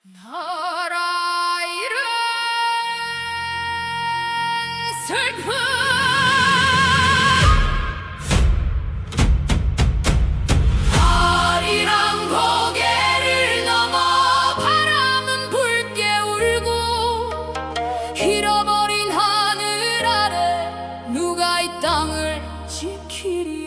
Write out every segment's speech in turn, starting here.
나라 잃은 슬픔 아리랑 고개를 넘어 바람은 붉게 울고 잃어버린 하늘 아래 누가 이 땅을 지키리요.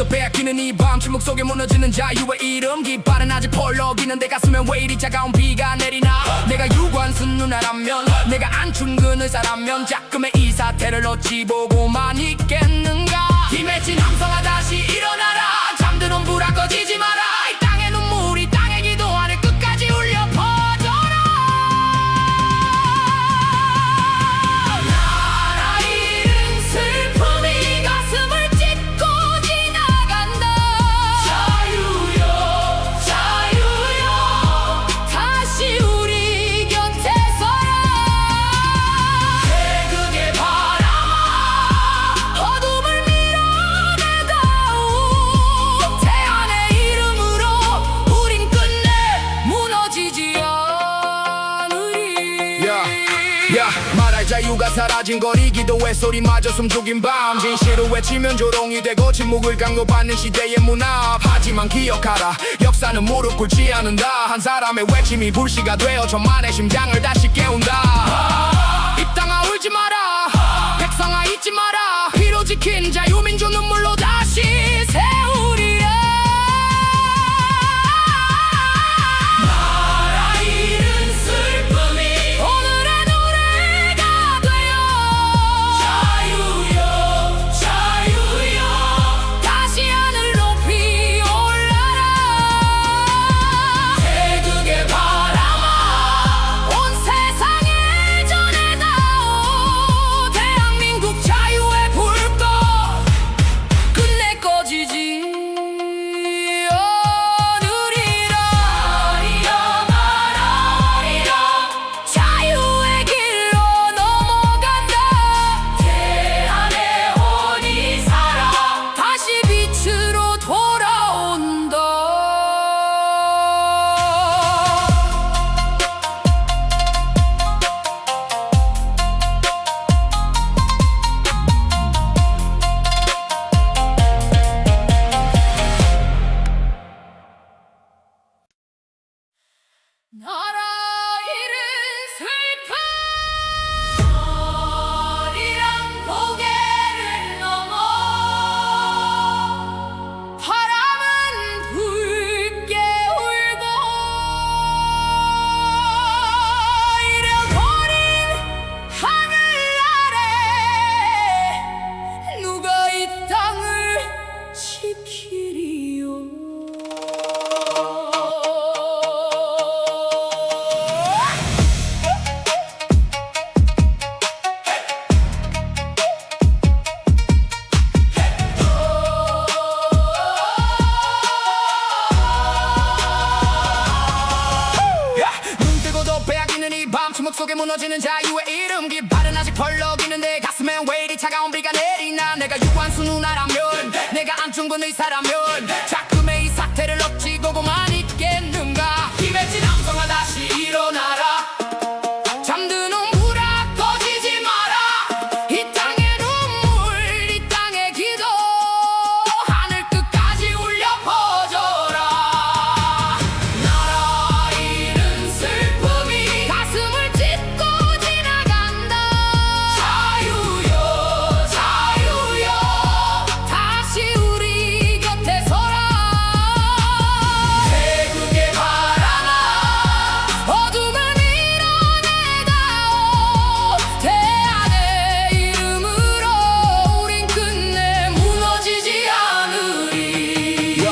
뺏기는 이 밤 침묵 속에 무너지는 자유의 이름 깃발은 아직 펄럭이는데 가슴에 왜 이리 차가운 비가 내리나. 내가 유관순 누나라면 내가 안춘근 의사라면 자금의 이 사태를 어찌 보고만 있겠는가. 김해진 함성아 다시 일어나라. 잠드는 불아 꺼지지 마라. 이 땅의 눈물 이 땅의 기도 하늘 끝까지 울려 퍼져라. 나라 잃은 슬픔이 가슴을 찢고 지나간다. 자유여 자유여 다시 우리 곁에 서라. 태극의 바람아 어둠을 밀어내다오. 태안의 이름으로 우린 끝내 무너지지 않으리. 야 말할 자유가 사라진 거리 기도의 소리마저 숨죽인 밤 진실을 외치면 조롱이 되고 침묵을 강요받는 시대의 문화. 하지만 기억하라 역사는 무릎 꿇지 않는다. 한 사람의 외침이 불씨가 되어 천만의 심장을 다시 깨운다. 이 땅아 울지 마라. 백성아 잊지 마라. 피로 지킨 자유민주 눈물로 다시 세우리라. 나라 잃은 슬픔이 오늘의 노래가 되어 자유여 자유여 다시 하늘 높이 올라라. 태극의 바람아 온 세상에 전해다오. 대한민국 자유의 불꽃 끝내 꺼지지 않으리라. 아리여 나라 아리여 자유의 길로 넘어간다. 대한의 혼이 살아 다시 빛으로 돌아온다. 나라 잃은 슬픔 아리랑 고개를 넘어 바람은 붉게 울고 잃어버린 하늘 아래 누가 이 땅을 지키리요. 눈 뜨고도 빼앗기는 이 밤 침묵 속에 무너지는 자유의 이름 깃발은 아직 펄럭이는데 가슴에 왜 이리 차가운 비가 내리나. 내가 유관순 누나라면 내가 안중근 의사라면 자금의 이 사태를 어찌 보고만 있겠는가. 김해진 함성아 다시 일어나라. 잠드는 불아 꺼지지 마라. 이 땅의 눈물 이 땅의 기도 하늘 끝까지 울려 퍼져라. 나라 잃은 슬픔이 가슴을 찢고 지나간다. 자유여 자유여 다시 우리 곁에 서라. 태극의 바람아 어둠을 밀어내다오. 대안의 이름으로 우린 끝내 무너지지 않으리.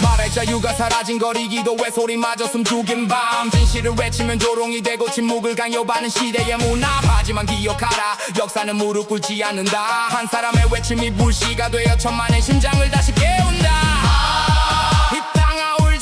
말할 자유가 사라진 거리 기도의 소리마저 숨죽인 밤 진실을 외치면 조롱이 되고 침묵을 강요받는 시대의 문화. 하지만 기억하라 역사는 무릎 꿇지 않는다. 한 사람의 외침이 불씨가 되어 천만의 심장을 다시 깨운다. 이 땅아 울지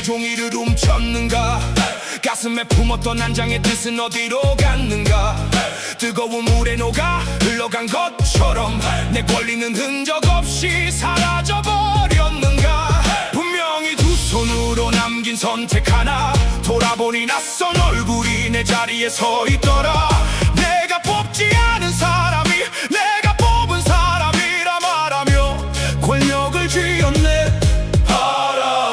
종이를 훔쳤는가 가슴에 품었던 한 장의 뜻은 어디로 갔는가 뜨거운 물에 녹아 흘러간 것처럼 내 권리는 흔적 없이 사라져버렸는가 분명히 두 손으로 남긴 선택 하나 돌아보니 낯선 얼굴이 내 자리에 서 있더라 내가 뽑지 않은 사람이 내가 뽑은 사람이라 말하며 권력을 쥐었네 알아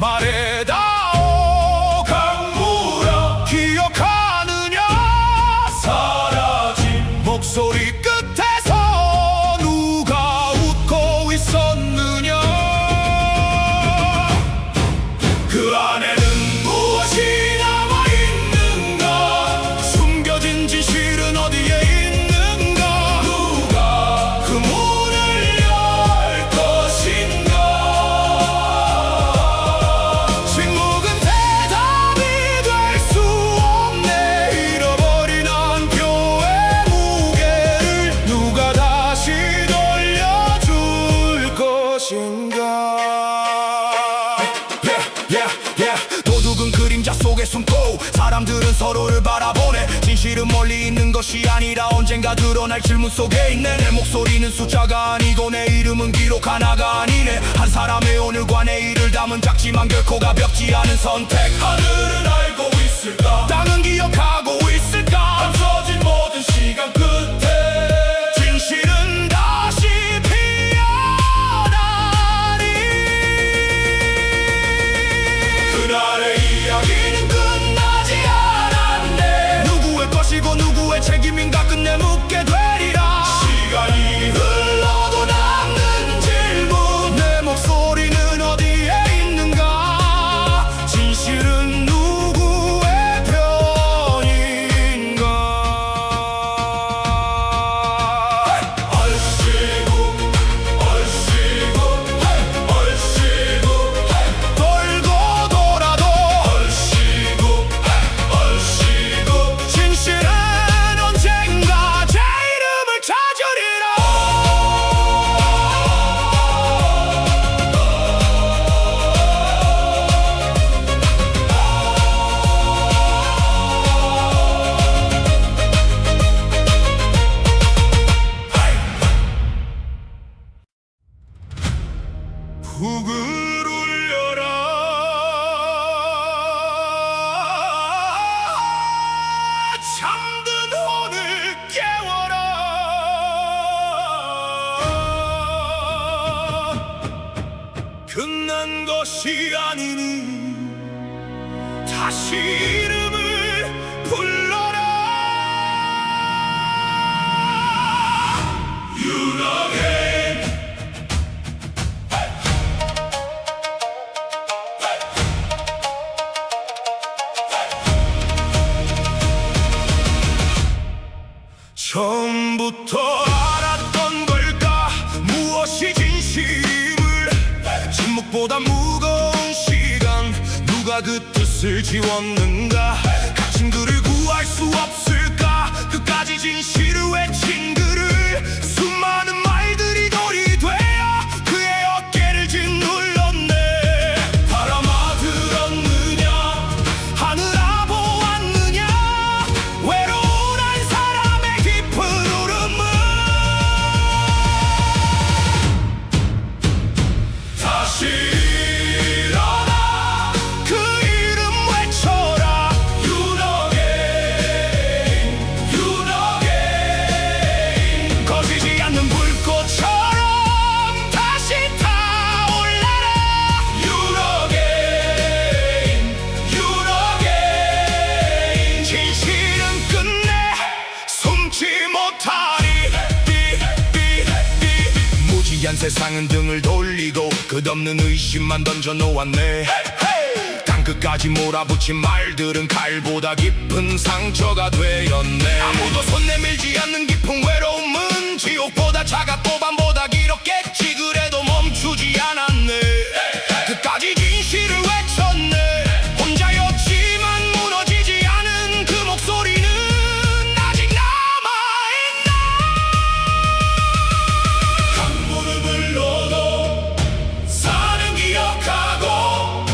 말해다오 강물아 기억하느냐 사라진 목소리 끝에서 누가 웃고 있었느냐 그 안에는 무엇이 남아있는가 숨겨진 진실은 어디에 있는가 누가 그 문을 열 것인가 침묵은 대답이 될 수 없네 잃어버린 한 표의 무게를 누가 다시 돌려줄 것인가 도둑은 그림자 속에 숨고 사람들은 서로를 바라보네 진실은 멀리 있는 것이 아니라 언젠가 드러날 질문 속에 있네 내 목소리는 숫자가 아니고 내 이름은 기록 하나가 아니네 한 사람의 오늘과 내일을 담은 작지만 결코 가볍지 않은 선택 하늘은 알고 있을까 땅은 기억하고 있을까 감춰진 모든 시간 끝에 진실은 다시 피어나리 그날의 이야기는 끝나지 않았네 누구의 것이고 누구의 책임인가 끝내 묻게 되리라 시간이 흘러도 남는 질문 내 목소리는 어디에 있는가 진실은 누구의 편인가 얼씨구 얼씨구 얼씨구 돌고 돌아도 얼씨구 얼씨구 진실은 언젠가 제 이름을 찾으리라 북을 울려라 잠든 혼을 깨워라 끝난 것이 아니니 다시 이름을 불러라 유나게 처음부터 알았던 걸까 무엇이 진실임을 침묵보다 무거운 시간 누가 그 뜻을 지웠는가 갇힌 그를 구할 수 없을까 끝까지 진실을 외친 그를 수많은 말들이 돌이 되어 그의 어깨를 짓눌렀네 바람아 들었느냐 하늘아 보았느냐 외로운 한 사람의 깊은 울음을 다시 일어나 그 이름 외쳐라 유너게인 거지지 않는 불꽃처럼 다시 타올라라 유너게인 진실은 끝내 숨지 못하리 무지한 세상은 등을 돌리고 끝없는 의심만 던져놓았네 땅끝까지 몰아붙인 말들은 칼보다 깊은 상처가 되었네 아무도 손 내밀지 않는 깊은 외로움은 지옥보다 차갑고 밤보다 길었겠지 그래도 멈추지 않았네 끝까지 진실을 외쳤네 혼자였지만 무너지지 않은 그 목소리는 아직 남아있네 강물을 흘러도 사는 기억하고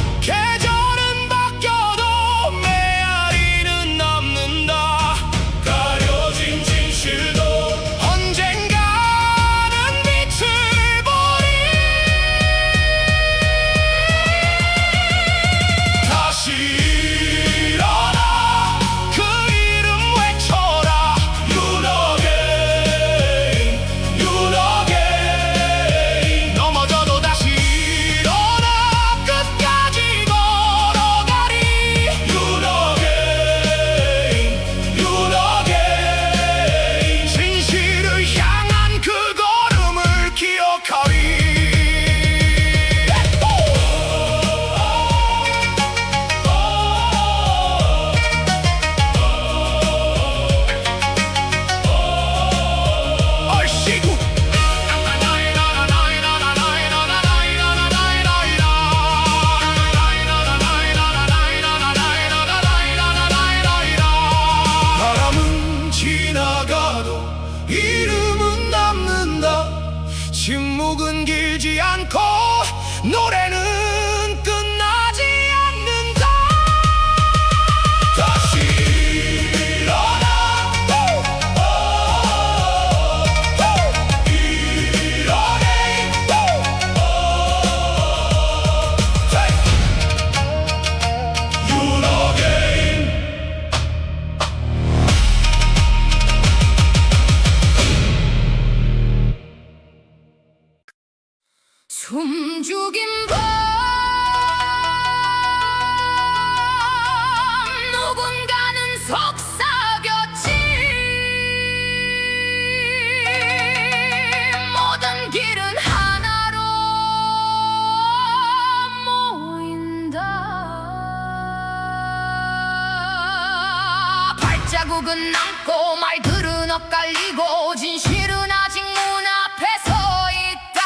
침묵은 길지 않고 노래는 끝나지 않는다. 다시 일어나 일어내 You again. 숨죽인 밤 누군가는 속삭였지 모든 길은 하나로 모인다. 발자국은 남고 말들은 엇갈리고 진실은 아직 문 앞에 서 있다.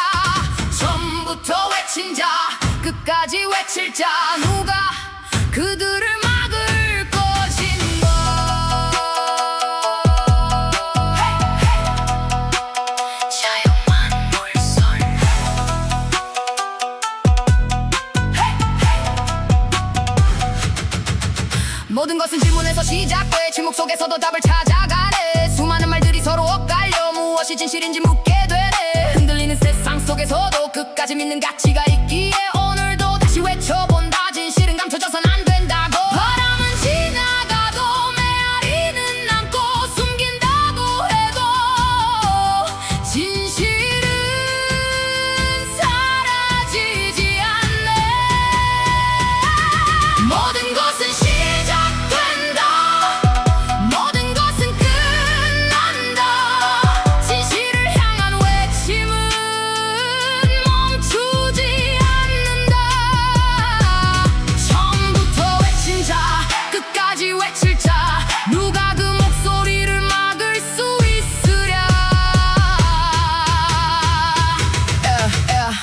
처음부터 외친 자 끝까지 외칠 자 누가 그들을 막을 것인가. 자영만 물설 모든 것은 질문에서 시작돼 침묵 속에서도 답을 찾아가네. 수많은 말들이 서로 엇갈려 무엇이 진실인지 묻게 되네. 흔들리는 세상 속에서도 끝까지 믿는 가치가 있기에 오늘도 다시 외쳐본다. 진실은 감춰져선 안 된다고. 바람은 지나가도 메아리는 남고 숨긴다고 해도 진실은 사라지지 않네. 모든 것은 시작된다. 모든 것은 끝난다. 진실을 향한 외침은 멈추지 않는다. 처음부터 외친 자 끝까지 외칠 자 누가 그 목소리를 막을 수 있으랴.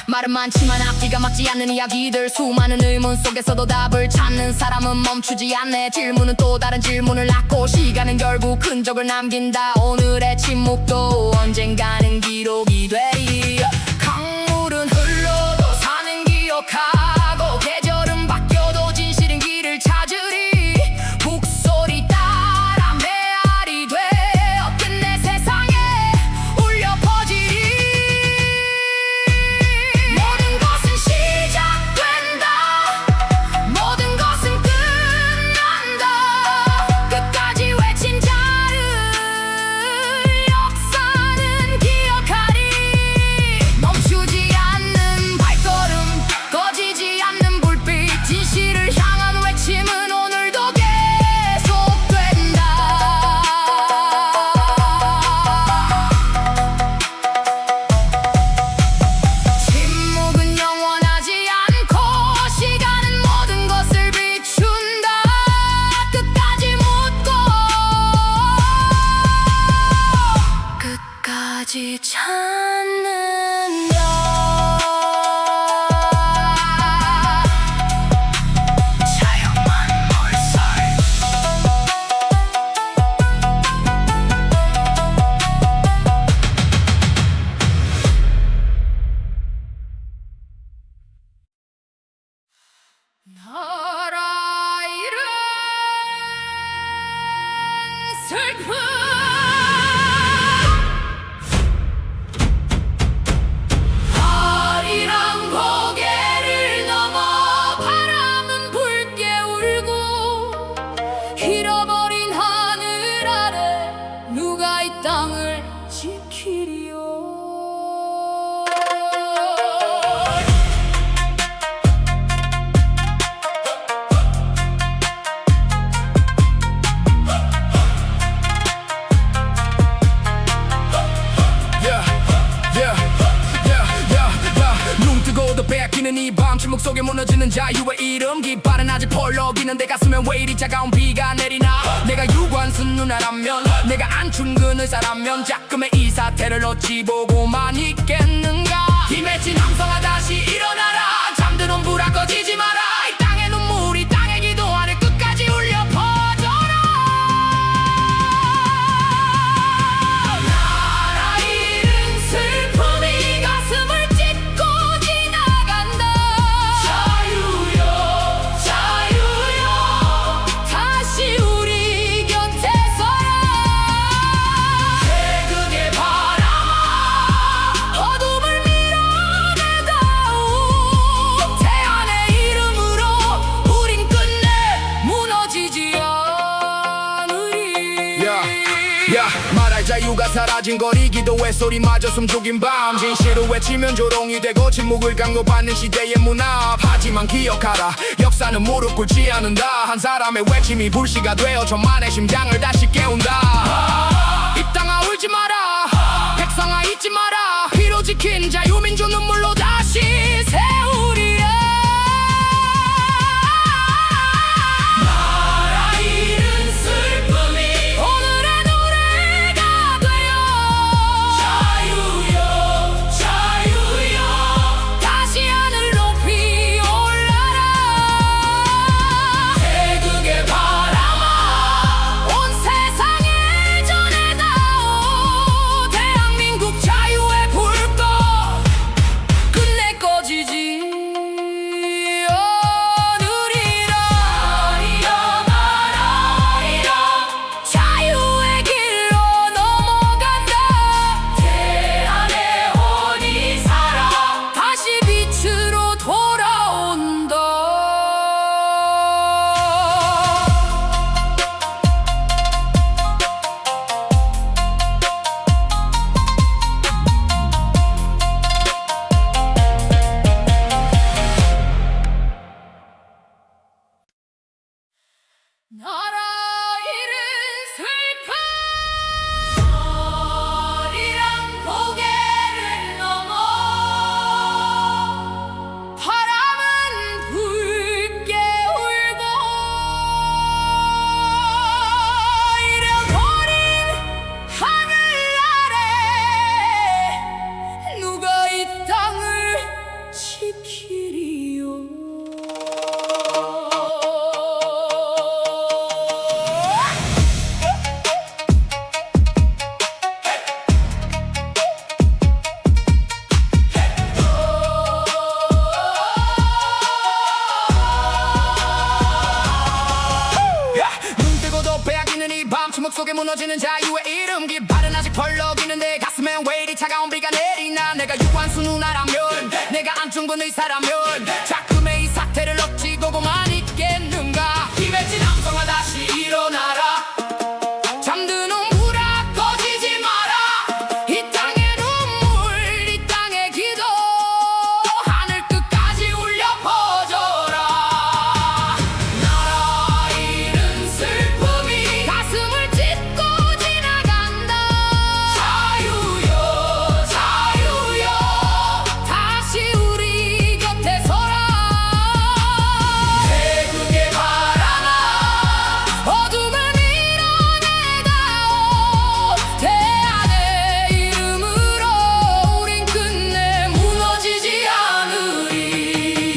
말은 많지만 앞뒤가 맞지 않는 이야기들. 수많은 의문 속에서도 답을 찾는 사람은 멈추지 않네. 질문은 또 다른 질문을 낳고 시간은 결국 흔적을 남긴다. 오늘의 침묵도 언젠가는 기록이 되리. 강물은 흘러도 산은 기억하고 계절은 바뀌어도 진실은 길을 찾으리. 북소리 따라 메아리 되어 끝내 세상에 울려 퍼지리. 모든 것은 시작된다. 모든 것은 끝난다. 끝까지 외친 자를 역사는 기억하리. 멈추지 않는 발걸음 꺼지지 않는 불빛 진실을 향한 외침은 오늘도 계속된다. 침묵은 영원하지 않고 시간은 모든 것을 비춘다. 끝까지 묻고 끝까지 찾는다. 자영만 몰살 나라 잃은 슬픔 아리랑 고개를 넘어 바람은 붉게 울고 잃어버린 하늘 아래 누가 이 땅을 지키리요. 눈 뜨고도 뺏기는 이 밤 침묵 속에 무너지는 자유의 이름. 깃발은 아직 펄럭이는데 가슴엔 왜 이리 차가운 비가 내리나. 내가 유관순 누나라면 내가 안춘근 의사라면 자금의 이 사태를 어찌 보고만 있겠는가. 김해진 함성아 다시 일어나라. 잠드는 불아 꺼지지 마라. 이 땅의 눈물이 땅의 기도 안에 끝까지 울려 퍼져라. 나라 잃은 슬픔이 가슴 자유가 사라진 거리 기도의 소리마저 숨죽인 밤 진실을 외치면 조롱이 되고 침묵을 강요받는 시대의 문화 하지만 기억하라 역사는 무릎 꿇지 않는다 한 사람의 외침이 불씨가 되어 천만의 심장을 다시 깨운다 이 땅아 울지 마라 백성아 잊지 마라 피로 지킨 자유민주 눈물로 다시 세우리라 나라 잃은 슬픔이 오늘의 노래가 되어 자유여 자유여 다시 하늘 높이 올라라 태극의 바람아 온 세상에 전해다오 대한민국 자유의 불꽃 끝내 꺼지지 자유의 길로 넘어간다 대한의 혼이 살아 다시 빛으로 돌아온다 나라 잃은 슬픔 어리랑 고개를 넘어 바람은 붉게 울고 잃어버린 하늘 아래 누가 이 땅을 지키리요 눈 뜨고도 빼앗기는 이 밤 침묵 속에 무너지는 자유의 이름 깃발은 아직 벌럭이는데 가슴엔 왜 이리 차가운 비가 내리나 내가 유한수 누나라면 내가 안중근 의사라면 자금의 이 사태를 어찌 보고만 있겠는가 힘의 진 남성아 다시 일어나라 잠드는 불아 꺼지지 마라 이 땅의 눈물 이 땅의 기도 하늘 끝까지 울려 퍼져라 나라 잃은 슬픔이 가슴을 찢고 지나간다 자유여 자유여 다시 우리 곁에 서라 태극의 바람아 어둠을 밀어내다오 대한의 이름으로 우린 끝내 무너지지 않으리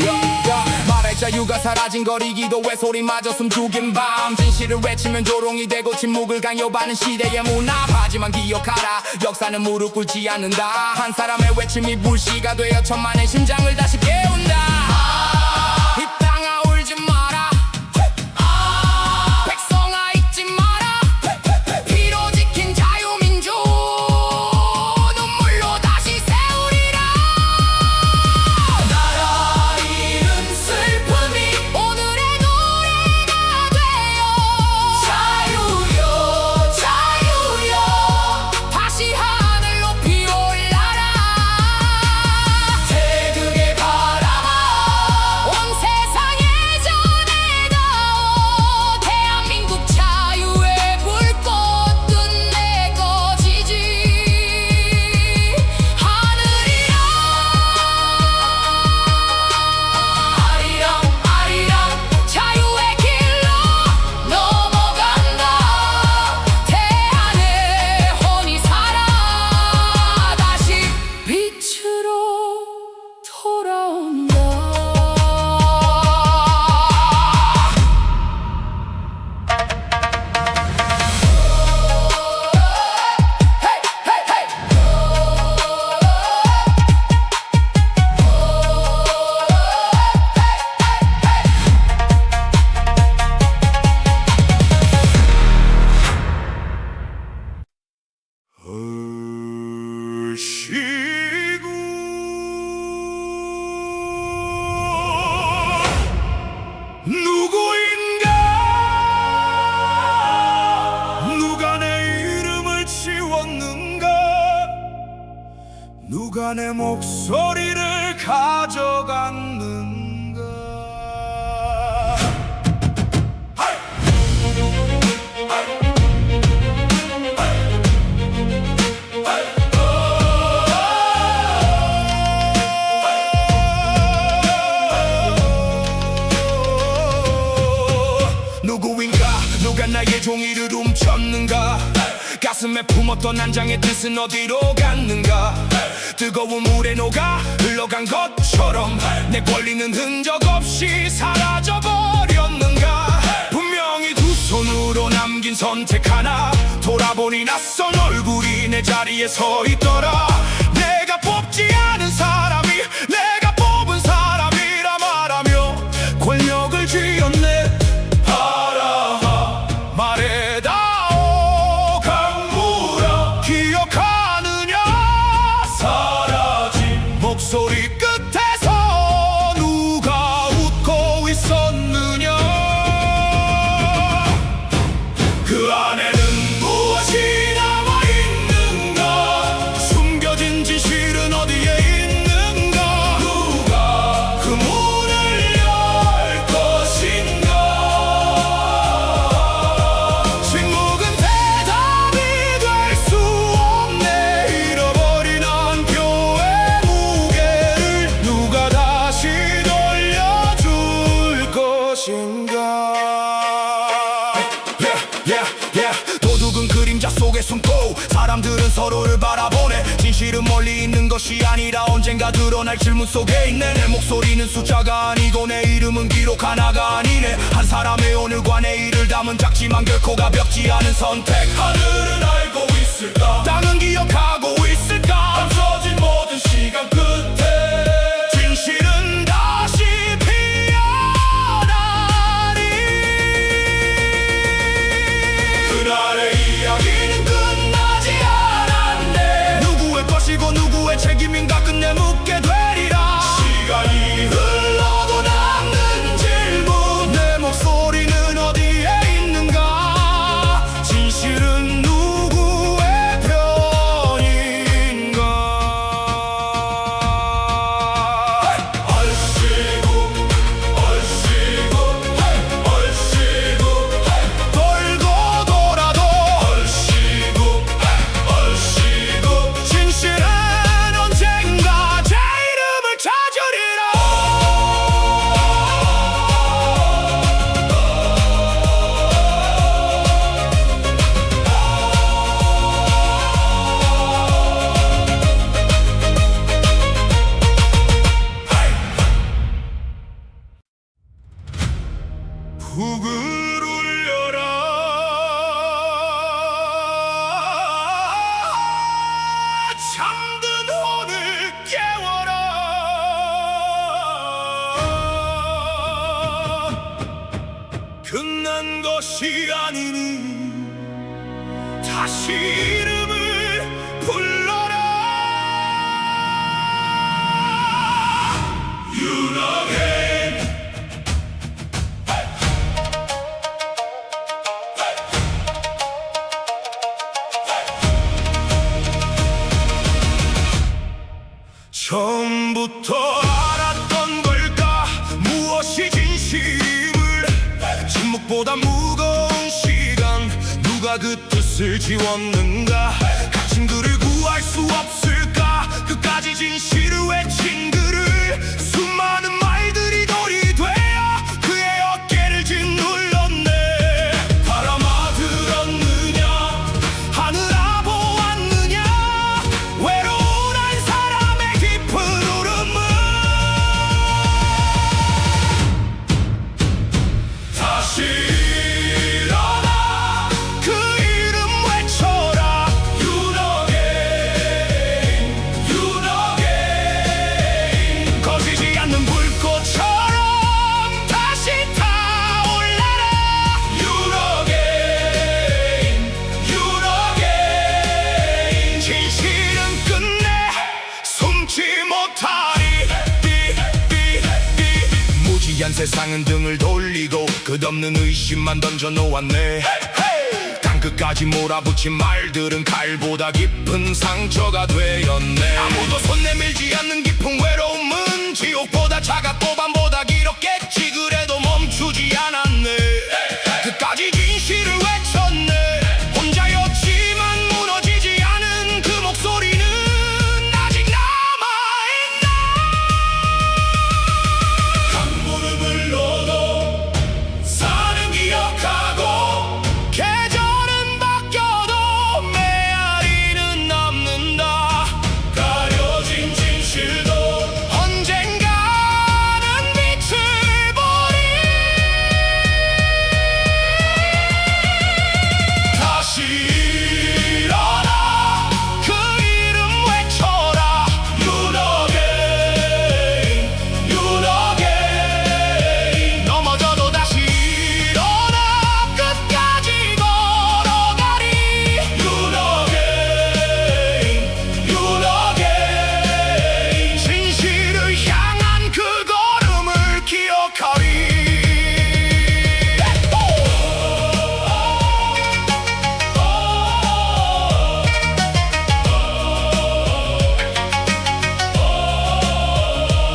말할 자유가 사라진 거리 기도의 소리마저 숨죽인 밤 진실을 외치면 조롱이 되고 침묵을 강요받는 시대의 문화 하지만 기억하라 역사는 무릎 꿇지 않는다 한 사람의 외침이 불씨가 되어 천만의 심장을 다시 깨운다 이 땅아 울지 마라 백성아 잊지 마라 피로 지킨 자유민주 눈물로 다시 세우리라 나라 잃은 슬픔이 오늘의 노래가 되어 자유여 자유여 다시 하늘 높이 올라라 태극의 바람아 목소리를 가져갔는가. 누구인가 누가 나의 종이를 훔쳤는가. 가슴에 품었던 한 장의 뜻은 어디로 갔는가. 뜨거운 물에 녹아 흘러간 것처럼 내 권리는 흔적 없이 사라져버렸는가. 분명히 두 손으로 남긴 선택 하나. 돌아보니 낯선 얼굴이 내 자리에 서 있더라. 내가 뽑지 않은 사람이 내가 뽑은 사람이라 말하며 권력을 쥐었네. 말해다오 강물아, 기억하느냐. 사라진 목소리 끝에서 누가 웃고 있었느냐. 그 안에는 무엇이 남아있는가. 숨겨진 진실은 어디에 있는가. 누가 그 문을 열 것인가. 침묵은 대답이 될 수 없네. 잃어버린 한 표의 무게를 누가 다시 돌려줄 것인가. 도둑은 그림자 속에 숨고 사람들은 서로를 바라보네. 진실은 멀리 있는 것이 아니라 언젠가 드러날 질문 속에 있네. 내 목소리는 숫자가 아니고 내 이름은 기록 하나가 아니네. 한 사람의 오늘과 내일을 담은 작지만 결코 가볍지 않은 선택. 하늘은 알고 있을까. 땅은 기억하고 있을까. 감춰진 모든 시간 끝에 진실은 다시 피어나리. 그날의 이야기는 끝나지 않았네. 누구의 것이고 누구의 책임인가 끝내 묻게 되리라. 시간이 흘러도 남는 질문. 내 목소리는 어디에 있는가. 진실은 누구의 편인가. 얼씨구 얼씨구 얼씨구 돌고 돌아도 얼씨구 얼씨구. 진실은 언젠가 제 이름을 찾으리라. 북을 울려라. 잠든 혼을 깨워라. 끝난 것이 아니니 다시 이름을 불러라. 유나게 처음부터 알았던 걸까. 무엇이 진심을. 침묵보다 무거운 시간. 누가 그 뜻을 지웠는가. 갇힌 글을 구할 수 없을까. 끝까지 진실을 외친 글을 수많은 말들이 돌이 되어 그의 어깨를 짓눌렀네. 바람아 들었느냐. 하늘아 보았느냐. 외로운 한 사람의 깊은 울음을. 다시 일어나. 그 이름 외쳐라. 유너게인 꺼지지 않는 불꽃처럼 다시 타올라라. 유너게인 진실은 끝내 숨지 못하리. 무지한 세상은 등을 돌리고 끝없는 의심만 던져놓았네. 끝까지 몰아붙인 말들은 칼보다 깊은 상처가 되었네. 아무도 손 내밀지 않는 깊은 외로움은 지옥보다 차갑고 밤보다 길었겠지. 그래도 멈추지 않았네. 끝까지 진실을 외쳤네. 혼자였지만 무너지지 않은 그 목소리는 아직 남아있네. 한 무릎을 넣어도 사는 기억하고, 계절은 바뀌어도 메아리는 남는다. 가려진 진실도 언젠가는 빛을 보리. 다시 일어나 그 이름 외쳐라. You again, you again. 넘어져도 다시 일어나 끝까지 걸어가리. You again, you again. 진실을 향한 그 걸음을 기억하리.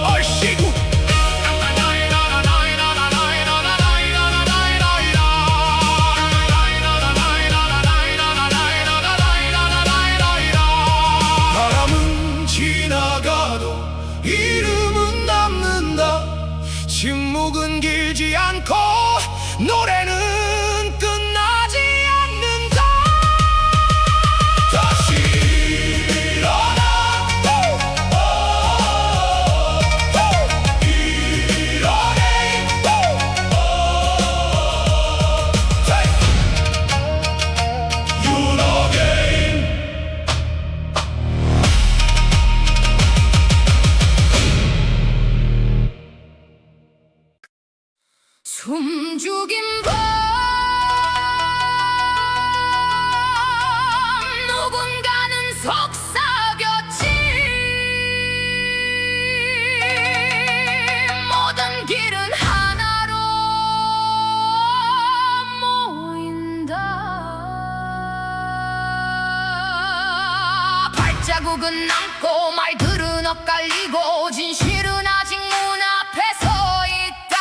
얼씨구. 바람은 지나가도 이름은 남는다. 침묵은 길지 않고 노래는 끝나지 않는다. 다시 일어나. 숨죽인 밤 누군가는 속삭였지. 모든 길은 하나로 모인다. 발자국은 남고 말들은 엇갈리고 진실은 아직 문 앞에 서 있다.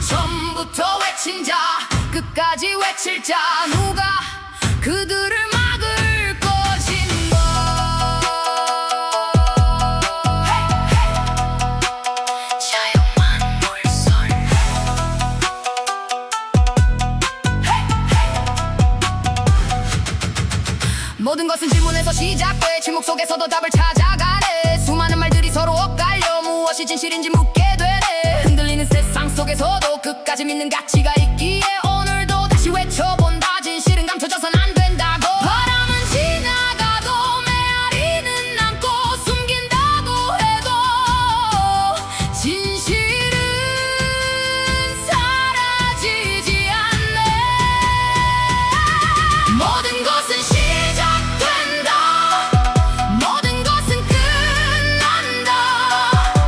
처음부터 외친 자 끝까지 외칠 자 누가 그들을 막을 것인가. 자유만 물설. 모든 것은 질문에서 시작돼 침묵 속에서도 답을 찾아가네. 수많은 말들이 서로 엇갈려 무엇이 진실인지 묻게 되네. 흔들리는 세상 속에서도 끝까지 믿는 가치가 있기에 오늘도 다시 외쳐본다. 진실은 감춰져선 안 된다고. 바람은 지나가도 메아리는 남고 숨긴다고 해도 진실은 사라지지 않네. 모든 것은 시작된다. 모든 것은 끝난다.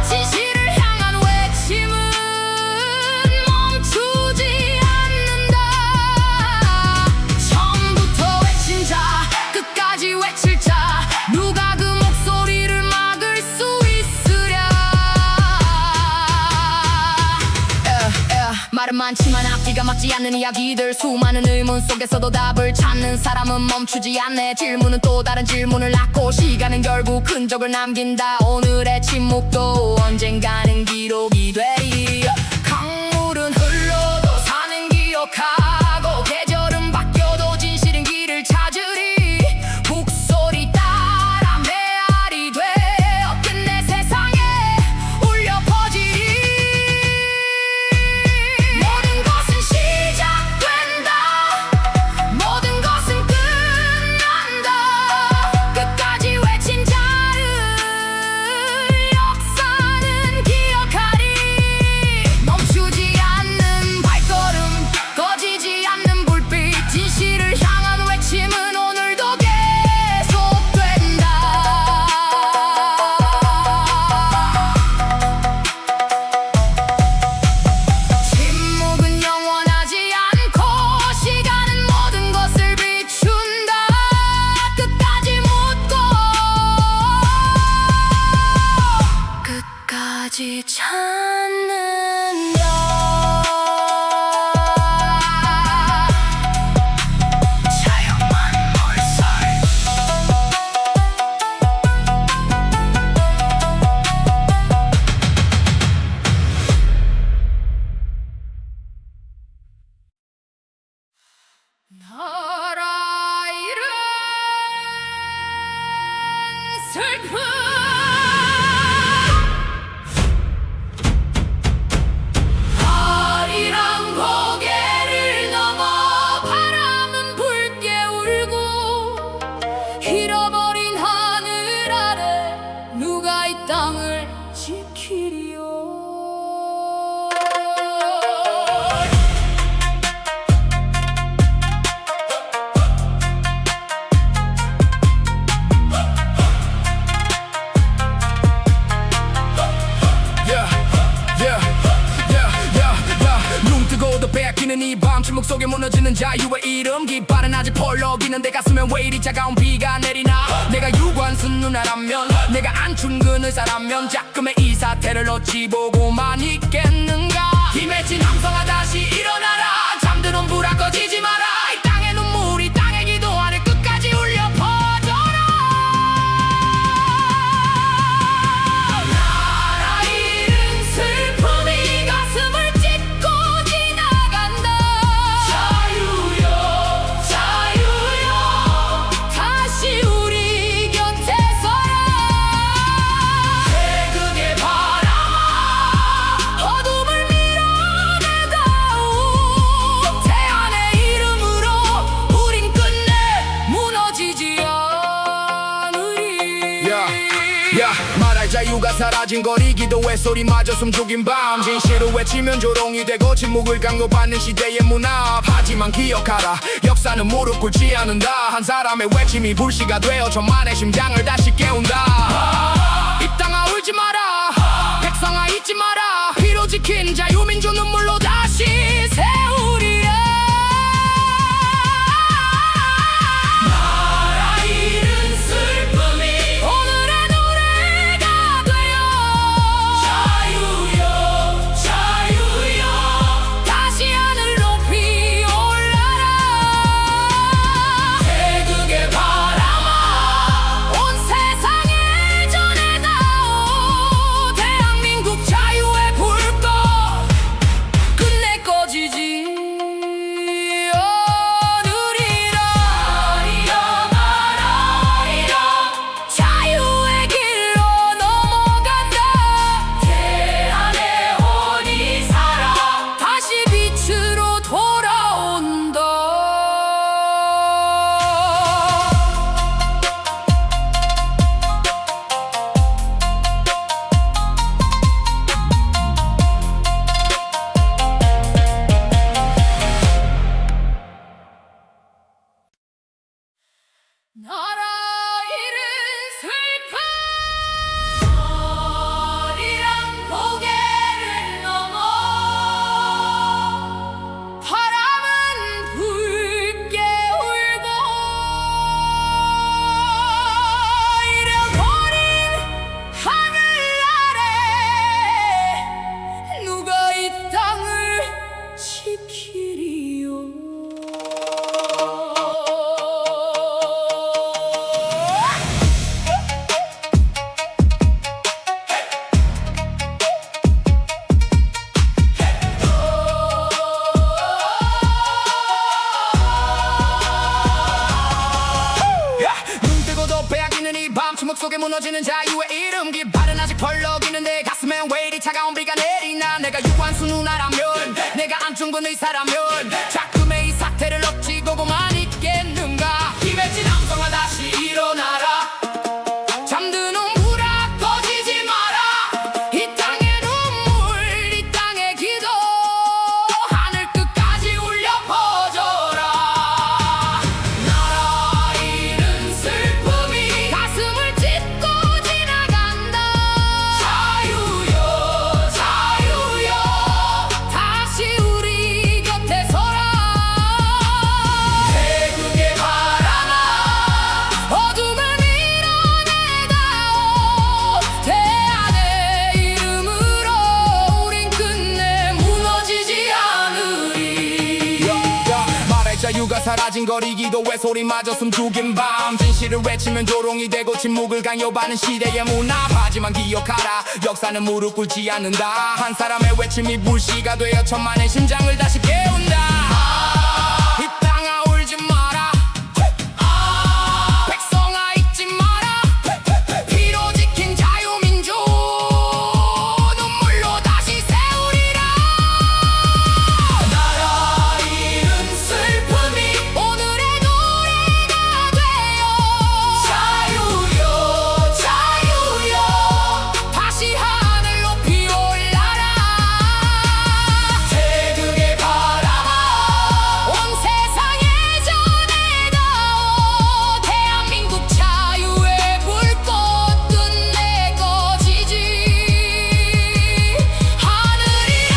진실을 향한 외침은 멈추지 않는다. 처음부터 외친 자 끝까지 외칠 자 누가 그 목소리를 막을 수 있으랴. 말은 많지만 앞뒤가 맞지 않는 이야기들. 수많은 의문 속에서도 답을 찾는 사람은 멈추지 않네. 질문은 또 다른 질문을 낳고 시간은 결국 흔적을 남긴다. 오늘의 침묵도 언젠가는 기록이 되리. 강물은 흘러도 산은 기억하고 계절은 바뀌어도 진실은 길을 찾으리. 북소리 따라 메아리 되어 끝내 세상에 울려 퍼지리. 모든 것은 시작된다. 모든 것은 끝난다. 끝까지 외친 자를 역사 오지 찾는다. 나라 이른 슬픔 아리랑 고개를 넘어 바람은 붉게 울고 잃어버린 하늘 아래 누가 이 땅을 지키리요. 뺏기는 이 밤 침묵 속에 무너지는 자유의 이름 깃발은 아직 펄럭이는데 가슴엔 왜 이리 차가운 비가 내리나. 내가 유관순 누나라면 내가 안춘근 의사라면 자금의 이 사태를 어찌 보고만 있겠는가. 김해진 함성아 다시 일어나라. 잠드는 불아 꺼지지 마라. 이 땅의 눈물이 땅의 기도 안에 끝까지 울려 퍼져라. 나라 잃은 슬픔이 가슴을 찢고 자유여 자유여 다시 우리 곁에 서라. 태극의 바람아 어둠을 밀어내다오. 태안의 이름으로 우린 끝내 무너지지 않으리. 야 말할 자유가 사라진 거리 기도의 소리마저 숨죽인 밤 진실을 외치면 조롱이 되고 침묵을 강요받는 시대의 문화. 하지만 기억하라 역사는 무릎 꿇지 않는다. 한 사람의 외침이 불씨가 되어 천만의 심장을 다시 깨운다. 이 땅아 울지 마라. 백성아 잊지 마라. 피로 지킨 자유민주 눈물로 다시 세우리라. 나라 잃은 슬픔이 오늘의 노래가 되어 자유여 자유여 다시 하늘 높이 올라라. 태극의 바람아 온 세상에 전해다오. 대한민국 자유의 불꽃 끝내 꺼지지 않으리라. 아리랑 자유의 길로 넘어간다. 태안의 혼이 살아 다시 빛으로 돌아온다. 나라 잃은 슬픔 아리랑 고개를 넘어 바람은 붉게 울고 잃어버린 하늘 아래 누가 이 땅을 지키리요. 눈 뜨고 도 빼앗기는 이 밤 침묵 속에 무너지는 자유의 이름 깃발은 아직 펄럭이는데 가슴엔 왜 이리 차가운 비가 내리나. 내가 유관순 누나라면 내가 안중근 의사라면 자금의 이 사태를 어찌 보고만 있겠는가. 김해진 함성아 다시 일어나라. 잠드는 불아 꺼지지 마라. 이 땅의 눈물 이 땅의 기도 하늘 끝까지 울려 퍼져라. 나라 잃은 슬픔이 가슴을 찢고 지나간다. 자유여 자유여 다시 우리 곁에 서라. 태극의 바람아 어둠을 사라진 거리기도 왜 소리마저 숨죽인 밤 진실을 외치면 조롱이 되고 침묵을 강요받는 시대의 문화 하지만 기억하라 역사는 무릎 꿇지 않는다 한 사람의 외침이 불씨가 되어 천만의 심장을 다시 깨운다 이 땅아 울지 마라 백성아 잊지 마라 피로 지킨 자유민주 눈물로 다시 세우리라 나라 잃은 슬픔이 오늘의 노래가 되어 자유여 자유여 다시 하늘 높이 올라라 태극의 바람아 온 세상에 전해다오 대한민국 자유의 불꽃은 내 것이지 하늘이라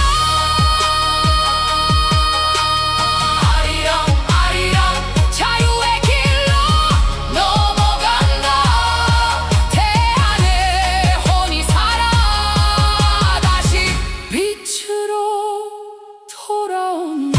아리랑 아리랑 자유의 길로 넘어간다 대한의 혼이 살아 다시 빛으로 돌아온다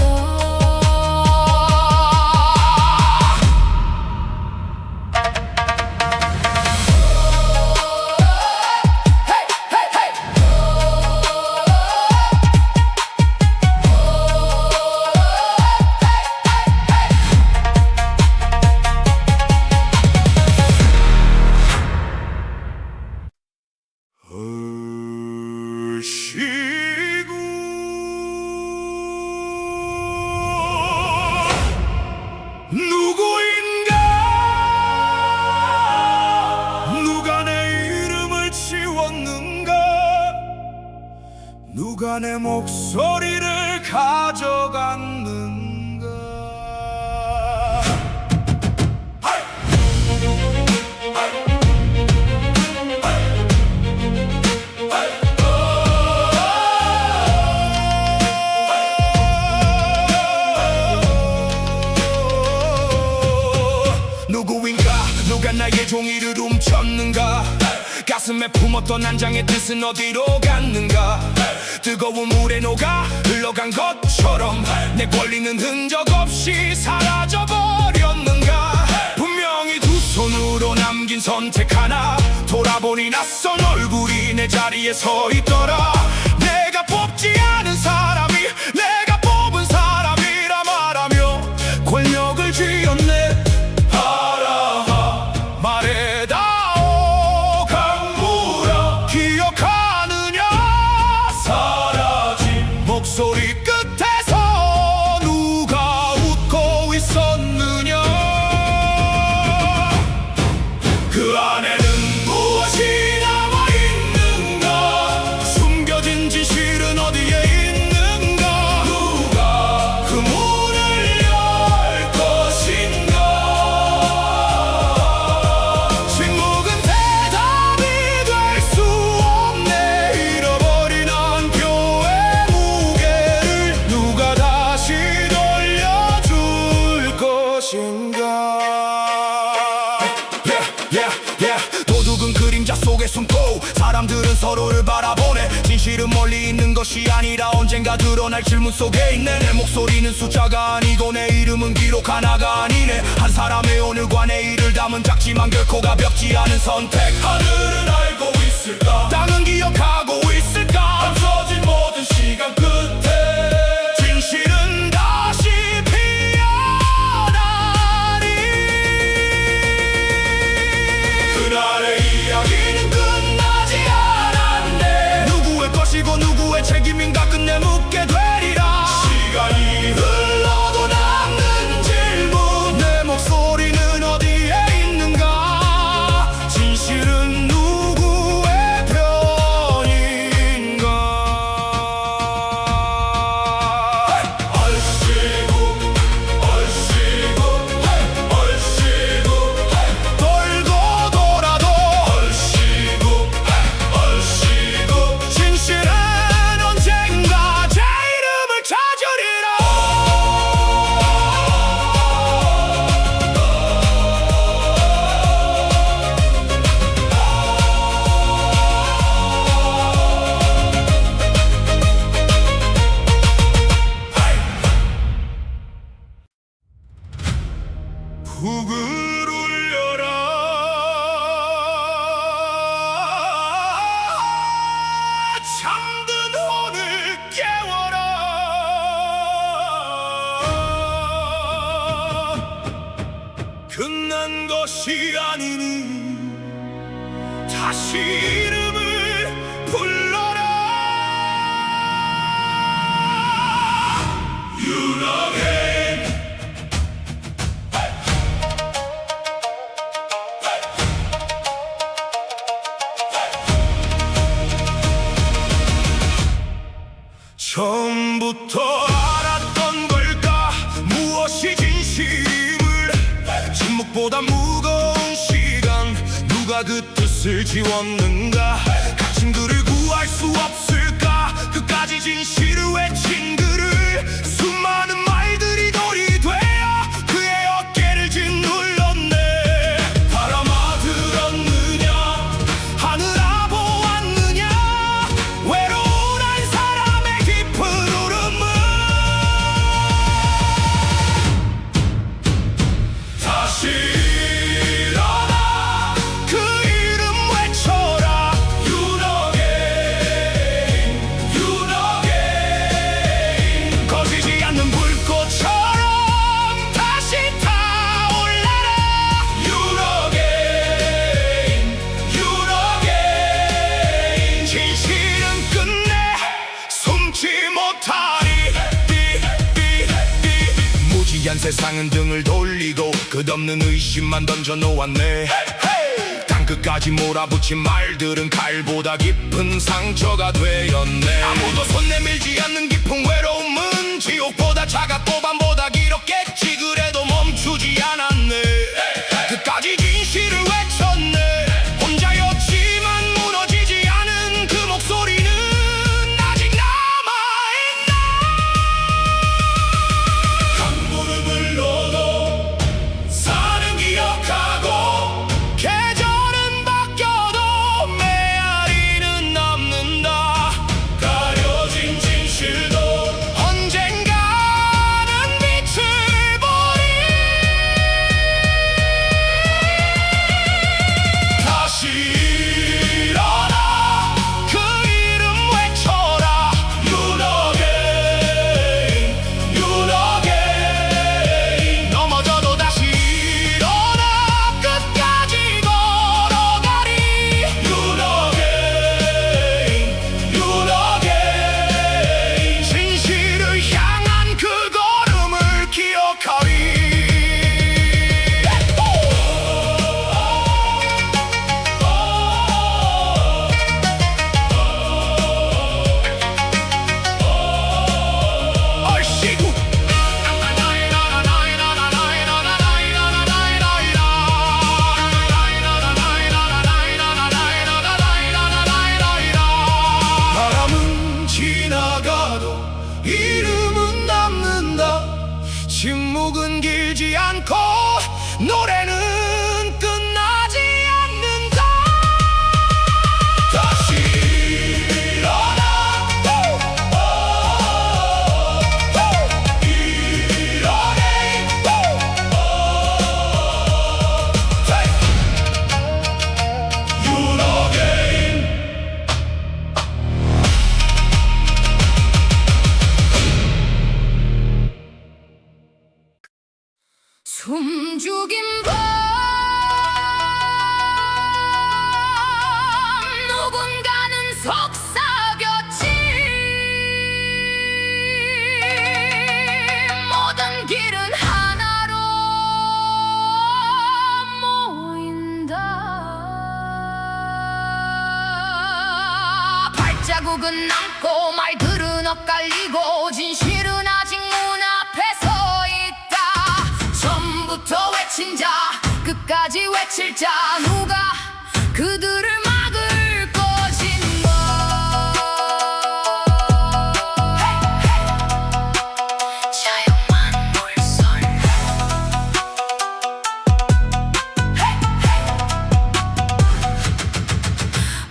시구 누구인가 누가 내 이름을 지웠는가 누가 내 목소리를 가져갔는가 누구인가 누가 나의 종이를 훔쳤는가 가슴에 품었던 한 장의 뜻은 어디로 갔는가 뜨거운 물에 녹아 흘러간 것처럼 내 권리는 흔적 없이 사라져버렸는가 분명히 두 손으로 남긴 선택 하나 돌아보니 낯선 얼굴이 내 자리에 서 있더라 내가 뽑지 않은 사람이 내가 뽑은 사람이라 말하며 권력을 쥐었네 말해다오 강물아 기억하느냐 사라진 목소리 끝에서 누가 웃고 있었느냐 그 안에는 무엇이 남아있는가 숨겨진 진실은 어디에 있는가 누가 그 문을 열 것인가 침묵은 대답이 될 수 없네 잃어버린 한 표의 무게를 누가 다시 돌려줄 것인가 도둑은 그림자 속에 숨고 사람들은 서로를 바라보네 진실은 멀리 있는 것이 아니라 언젠가 드러날 질문 속에 있네 내 목소리는 숫자가 아니고 내 이름은 기록 하나가 아니네 한 사람의 오늘과 내일을 담은 작지만 결코 가볍지 않은 선택 하늘은 알고 있을까 땅은 기억하고 있을까 감춰진 모든 시간 끝에 진실은 다시 피어나리 그날의 이야기는 끝나지 않았네 누구의 것이고 누구의 책임인가 끝내 묻게 되리라 시간이 흘러도 남는 질문 내 목소리는 어디에 있는가 진실은 누구의 편이니 잠든 오늘 깨워라. 끝난 것이 아니니 다시 이름을 불러라. 유나게 처음부터 알았던 걸까? 무엇이 진심을? 침묵보다 무거운 시간, 누가 그 뜻을 지웠는가? 갇힌 그를 구할 수 없을까? 끝까지 진실을 외친 그를 수많은 말들이 돌이 되어 그의 어깨를 짓눌렀네. 바람아 들었느냐? 하늘아 보았느냐? 외로운 한 사람의 깊은 울음을. 다시 일어나 그 이름 외쳐라. 유너게인 꺼지지 않는 불꽃처럼 다시 타올라라. 유너게인 진실은 끝내 숨지 못하리. 무지한 세상은 등을 돌리고 끝없는 의심만 던져놓았네. 땅끝까지 몰아붙인 말들은 칼보다 깊은 상처가 되었네. 아무도 손 내밀지 않는 깊은 외로움은 지옥보다 차갑고 밤보다 길었겠지. 그래도 멈추지 않았네. 끝까지 진실을 외쳤네. 혼자였지만 무너지지 않은 그 목소리는 아직 남아있나. 강물을 흘러도 사는 기억하고 계절은 바뀌어도 메아리는 남는다. 가려진 진실도 언젠가는 빛을 보리. 다시 일어나 그 이름 외쳐라. 유너게인 넘어져도 다시 일어나 끝까지 걸어가리. 유너게인 진실을 향한 그 걸음을 기억하리. 얼씨구 바람은 지나가도 이름은 남는다. 침묵은 길지 않고 노래는 끝나지 않는다. 다시 일어나 유너게인. 숨죽인 밤 누군가는 속삭였지. 모든 길은 하나로 모인다. 발자국은 남고 말들은 엇갈리고 진실은 아직 문 앞에 서 있다. 처음부터 외친 자 끝까지 외칠 자 누가 그들을 막을 것인가. 자유만 물설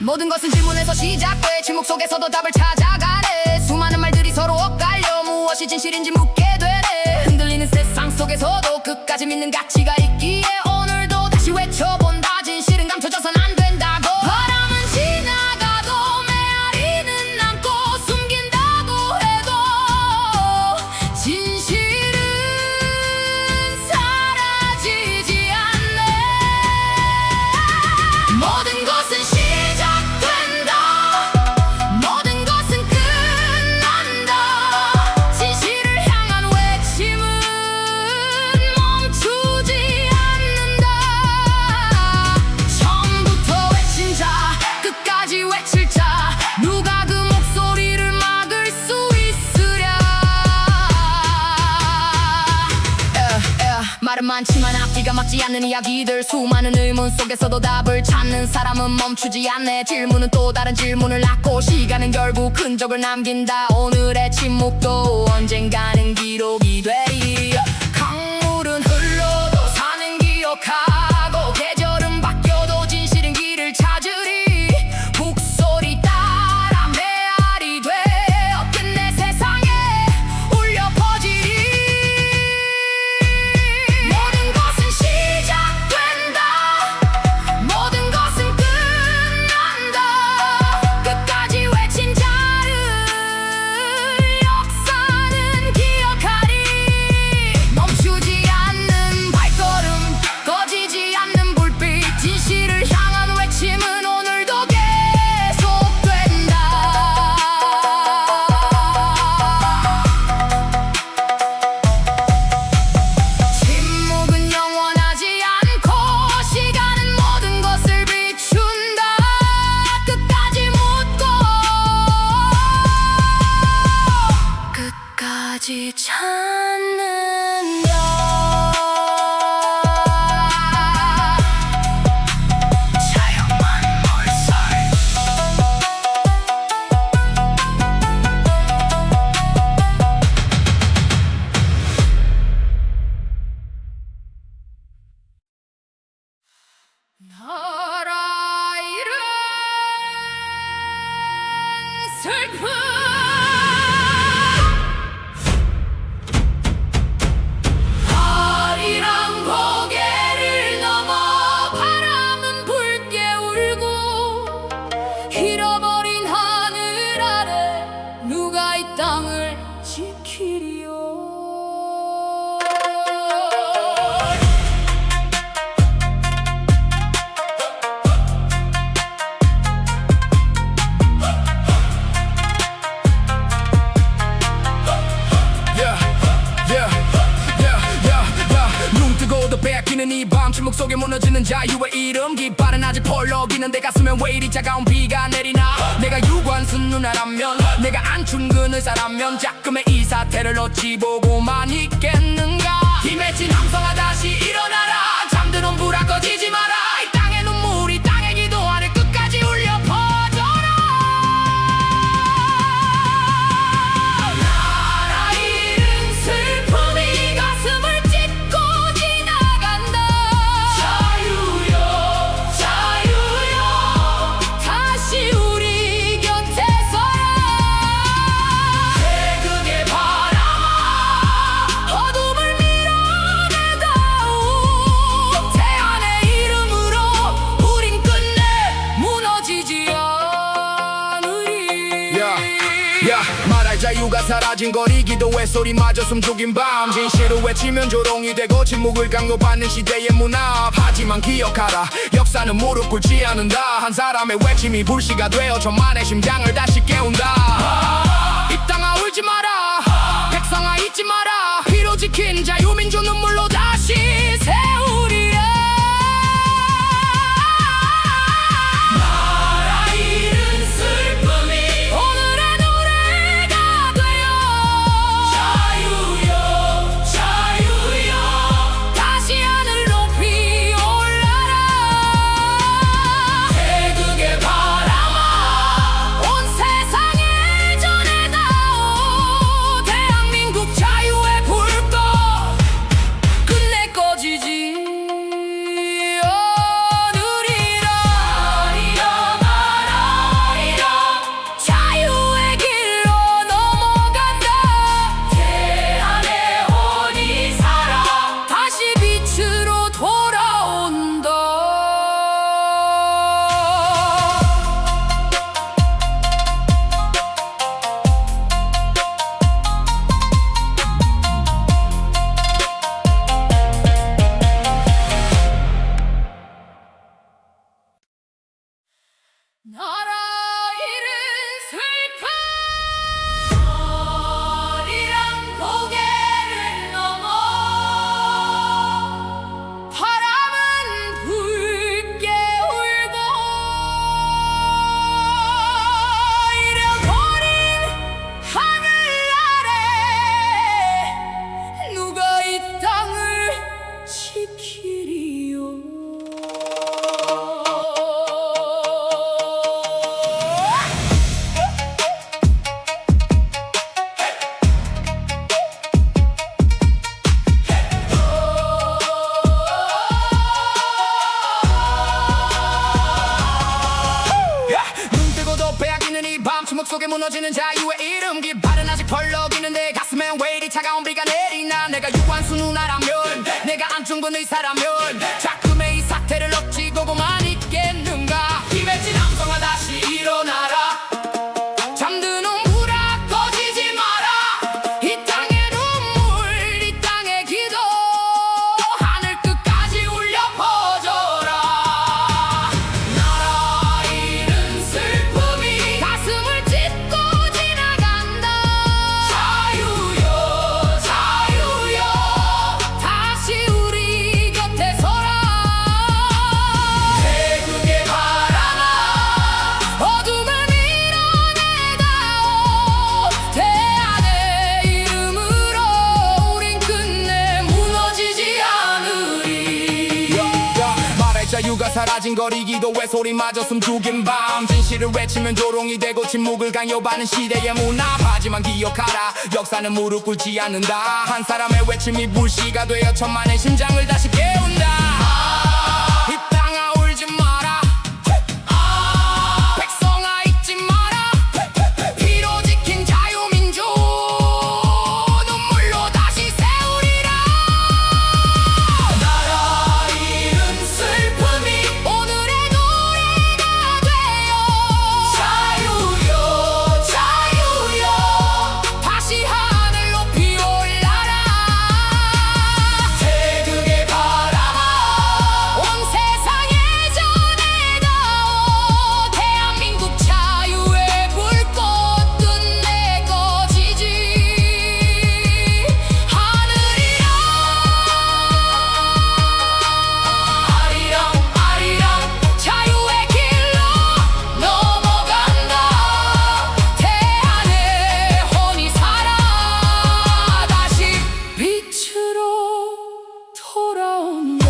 모든 것은 질문에서 시작돼 침묵 속에서도 답을 찾아가네. 수많은 말들이 서로 엇갈려 무엇이 진실인지 묻게 되네. 흔들리는 세상 속에서도 끝까지 믿는 가치가 있기에 오늘도 다시 외쳐본다. 진실은 감춰져선 안 된다고. 바람은 지나가도 메아리는 우리가 막지 않는 이야기들 수많은 의문 속에서도 답을 찾는 사람은 멈추지 않네 질문은 또 다른 질문을 낳고 시간은 결국 흔적을 남긴다 오늘의 침묵도 언젠가는 기록이 되리 강물은 흘러도 산은 기억하고 계절은 바뀌어도 진실은 길을 찾으리 북소리 따라 메아리 되어 끝내 세상에 울려 퍼지리 모든 것은 시작된다 모든 것은 끝난다 끝까지 외친 자를 역사는 기억하리 멈추지 않는 발걸음 꺼지지 않는 불빛 진실을 향한 외침은 오늘도 계속된다 침묵은 영원하지 않고 시간은 모든 것을 비춘다 끝까지 묻고 끝까지 찾는다 자연만 몰살 나라 잃은 슬픔 아리랑 고개를 넘어 바람은 붉게 울고 잃어버린 하늘 아래 누가 이 땅을 지키리요 눈 뜨고도 빼앗기는 이 밤 침묵 속에 무너지는 자유의 이름 깃발은 아직 펄럭이는데 가슴엔 왜 이리 차가운 비가 내리나 내가 유관순 누나라면 내가 안춘근 의사라면 자금의 이 사태를 어찌 보고만 있겠는가 힘맺힌 함성아 다시 일어나라 잠드는 불아 꺼지지 마라 이 땅의 눈물이 땅의 기도 아래 끝까지 울려 퍼져라 나라 잃은 슬픔이 가슴을 찢고 지나간다 자유여 자유여 다시 우리 곁에서라 태극의 바람아 어둠을 밀어내다오 태안의 이름으로 우린 끝내 무너지지 않으리 야 말할 자유가 사라진 거리 기도의 소리마저 숨죽인 밤 진실을 외치면 조롱이 되고 침묵을 강요받는 시대의 문화 하지만 기억하라 역사는 무릎 꿇지 않는다 한 사람의 외침이 불씨가 되어 천만의 심장을 다시 깨운다 이 땅아 울지 마라 백성아 잊지 마라 피로 지킨 자유민주 눈물로 다시 세우리라 나라 잃은 슬픔이 오늘의 노래가 되어 자유여 자유여 다시 하늘 높이 올라라 태극의 바람아 온 세상을 무너지는 자유의 이름 깃발은 아직 펄럭이는데 가슴엔 왜 이리 차가운 비가 내리나 내가 유한수 누나라면 내가 안중근 의사라면 작금의 이 사태를 어찌 보고만 있겠는가 힘에 찐 함성아 다시 일어나라 잠드는 불아 꺼지지 마라 이 땅의 눈물 이 땅의 기도 하늘 끝까지 울려 퍼져라 나라 잃은 슬픔이 가슴을 찢고 지나간다 자유여 자유여 다시 우리 곁에 서라 태극의 바람아 어둠을 밀어내다오 대안의 이름으로 우린 끝내 무너지지 않으리 말할 자유가 사라진 거리 기도의 소리마저 숨죽인 밤 진실을 외치면 조롱이 되고 침묵을 강요받는 시대의 문화 하지만 기억하라 역사는 무릎 꿇지 않는다 한 사람의 외침이 불씨가 되어 천만의 심장을 다시 깨운다 이 땅아 울지 마라 백성아 잊지 마라 피로 지킨 자유민주 눈물로 다시 세우리라 나라 잃은 슬픔이 오늘의 노래가 되어 자유여 자유여 다시 하늘 높이 올라라 태극의 바람아 온 세상에 전해다오 대한민국 자유의 불꽃 끝내 꺼지지 하늘이라 아리랑 아리랑 자유의 길로 넘어간다 대안의 혼이 살아 다시 빛으로 돌아온다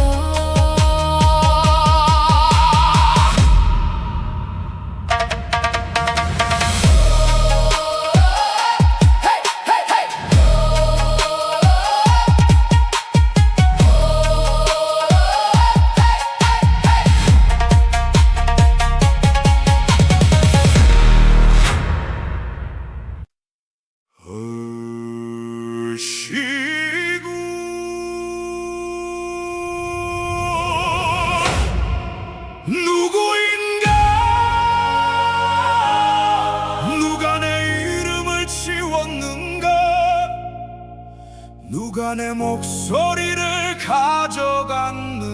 시구 누구인가 누가 내 이름을 지웠는가 누가 내 목소리를 가져갔는가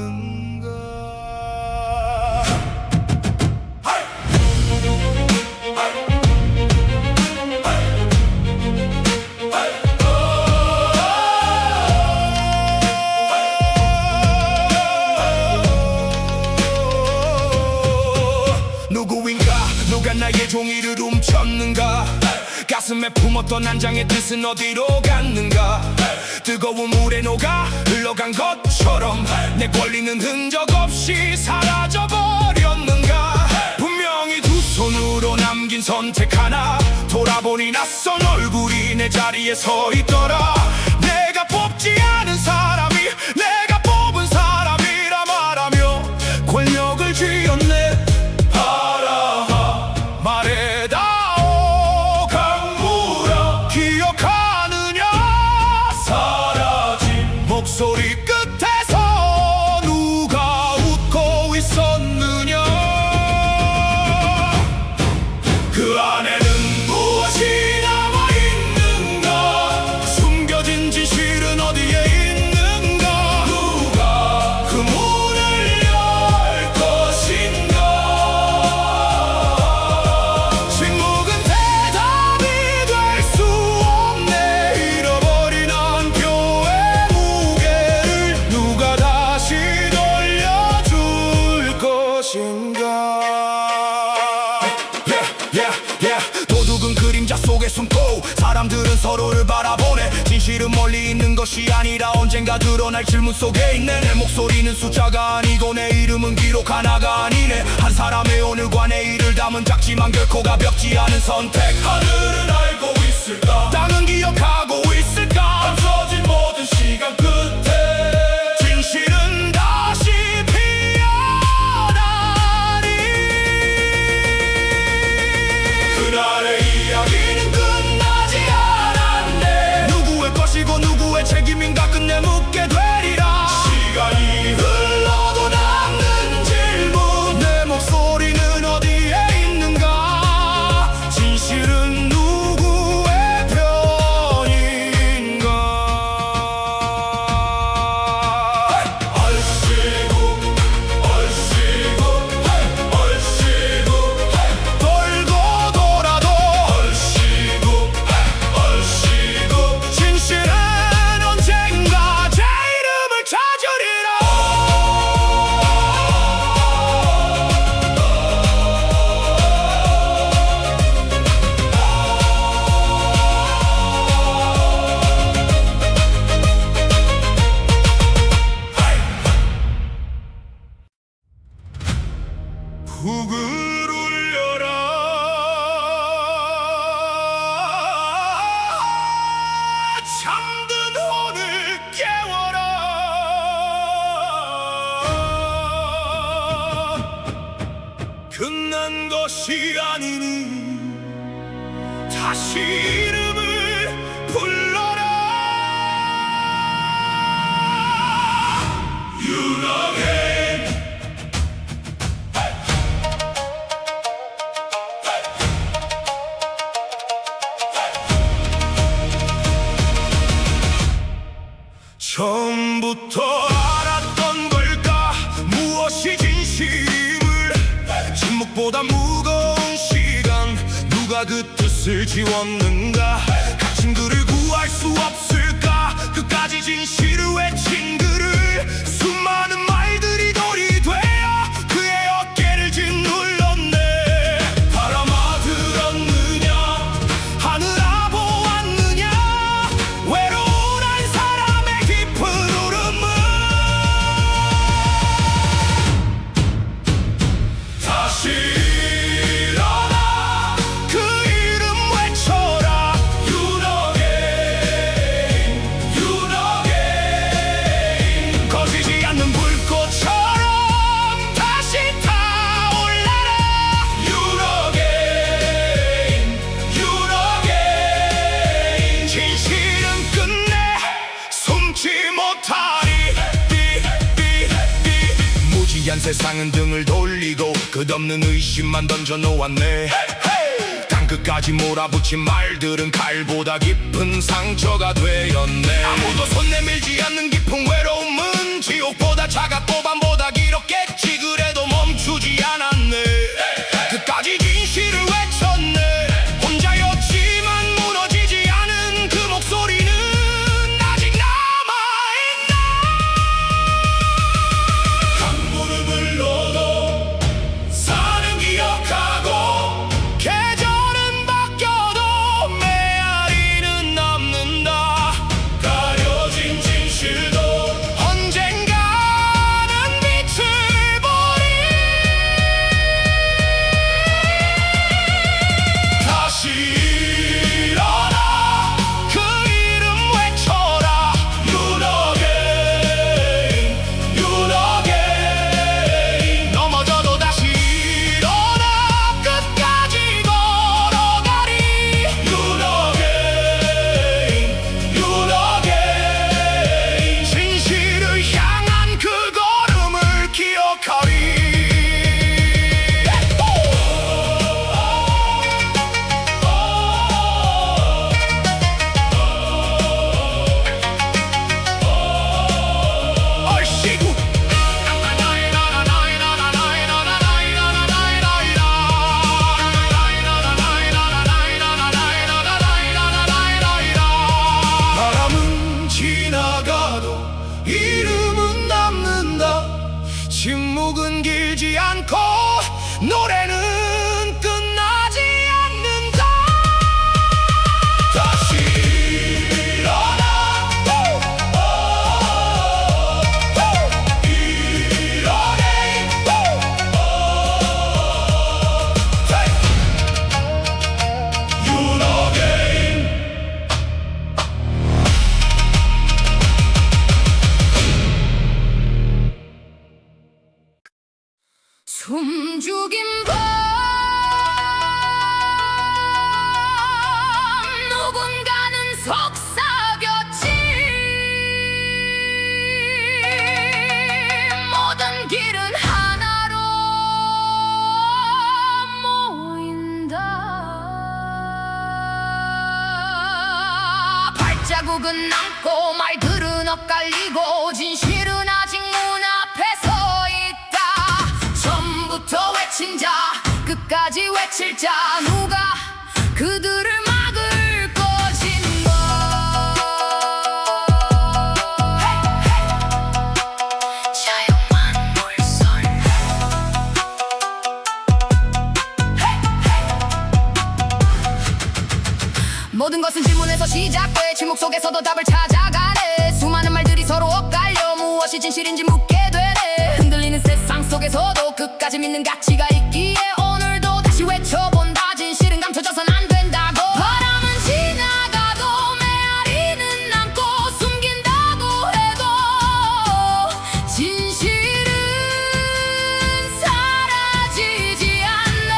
누구인가 누가 나의 종이를 훔쳤는가 가슴에 품었던 한 장의 뜻은 어디로 갔는가 뜨거운 물에 녹아 흘러간 것처럼 내 권리는 흔적 없이 사라져버렸는가 분명히 두 손으로 남긴 선택 하나 돌아보니 낯선 얼굴이 내 자리에 서 있더라 내가 뽑지 않은 사람이 내가 뽑은 사람이라 말하며 권력을 쥐었네 말해다오 강물아 기억하느냐 사라진 목소리 끝에서 누가 웃고 있었느냐 그 안에는 무엇이 남아있는가 숨겨진 진실은 어디에 있는가 누가 그 문을 열 것인가 침묵은 대답이 될 수 없네 잃어버린 한 표의 무게를 누가 다시 돌려줄 것인가 도둑은 그림자 속에 숨고 사람들은 서로를 바라보네 진실은 멀리 있는 것이 아니라 언젠가 드러날 질문 속에 있네 내 목소리는 숫자가 아니고 내 이름은 기록 하나가 아니네 한 사람의 오늘과 내일을 담은 작지만 결코 가볍지 않은 선택 하늘은 알고 있을까 땅은 기억하고 있을까 감춰진 모든 시간 끝에 진실은 다시 피어나리 그날의 이야기 끝난 것이 아니니 다시 이름을 불러라. 유너게임. 처음부터 알았던 걸까? 무엇이 진실임을. 침묵보다 무거운 시간, 누가 그 뜻을 지웠는가? 갇힌 그를 구할 수 없을까? 끝까지 진실을 외친 그를. 수많은 말들이 돌이 되어 그의 어깨를 짓눌렀네. 바람아 들었느냐? 하늘아 보았느냐? 외로운 한 사람의 깊은 울음을. 다시 일어나 그 이름 외쳐라. 유너게임, 유너게임. 꺼지지 않는 불꽃처럼 다시 타올라라. 유너게임, 유너게임. 진실은 끝내 숨지 못하리. 무지한 세상은 등을 돌리고 끝없는 의심만 던져놓았네. 땅 끝까지 몰아붙인 말들은 칼보다 깊은 상처가 되었네. 아무도 손 내밀지 않는 깊은 외로움은 지옥보다 차갑고 밤보다 길었겠지. 그래도 멈추지 않았네. 끝까지 진실을 외쳤네. 혼자였지만 무너지지 않은 그 목소리는 아직 남아있네. 한 무릎을 넣어도 사는 기억하고, 계절은 바뀌어도 메아리는 남는다. 가려진 진실도 언젠가는 빛을 보리. 다시 일어나 그 이름 외쳐라. 유너게임, 유너게임. 넘어져도 다시 일어나 끝까지 걸어가리. 유너게임, 유너게임. 진실을 향한 그 걸음을 기억하리. 얼씨구. 바람은 지나가도 이름은 남는다. 침묵은 길지 않고 노래는 끝나지 않는다. 다시 일어나. 유너게임. 유너게임. 숨죽인 밤 누군가는 속삭였지. 모든 길은 하나로 모인다. 발자국은 남고 말들은 엇갈리고 진실은 아직 문 앞에 서 있다. 처음부터 외친 자 끝까지 외칠 자 누가 그들을 막을 것인가. 자영만 물설. 모든 것은 질문에서 시작돼 침묵 속에서도 답을 찾아가네. 수많은 말들이 서로 엇갈려 무엇이 진실인지 묻게 되네. 흔들리는 세상 속에서도 끝까지 믿는 가치가 있기에 오늘도 다시 외쳐본다. 진실은 감춰져선 안 된다고. 바람은 지나가도 메아리는 남고 숨긴다고 해도 진실은 사라지지 않네.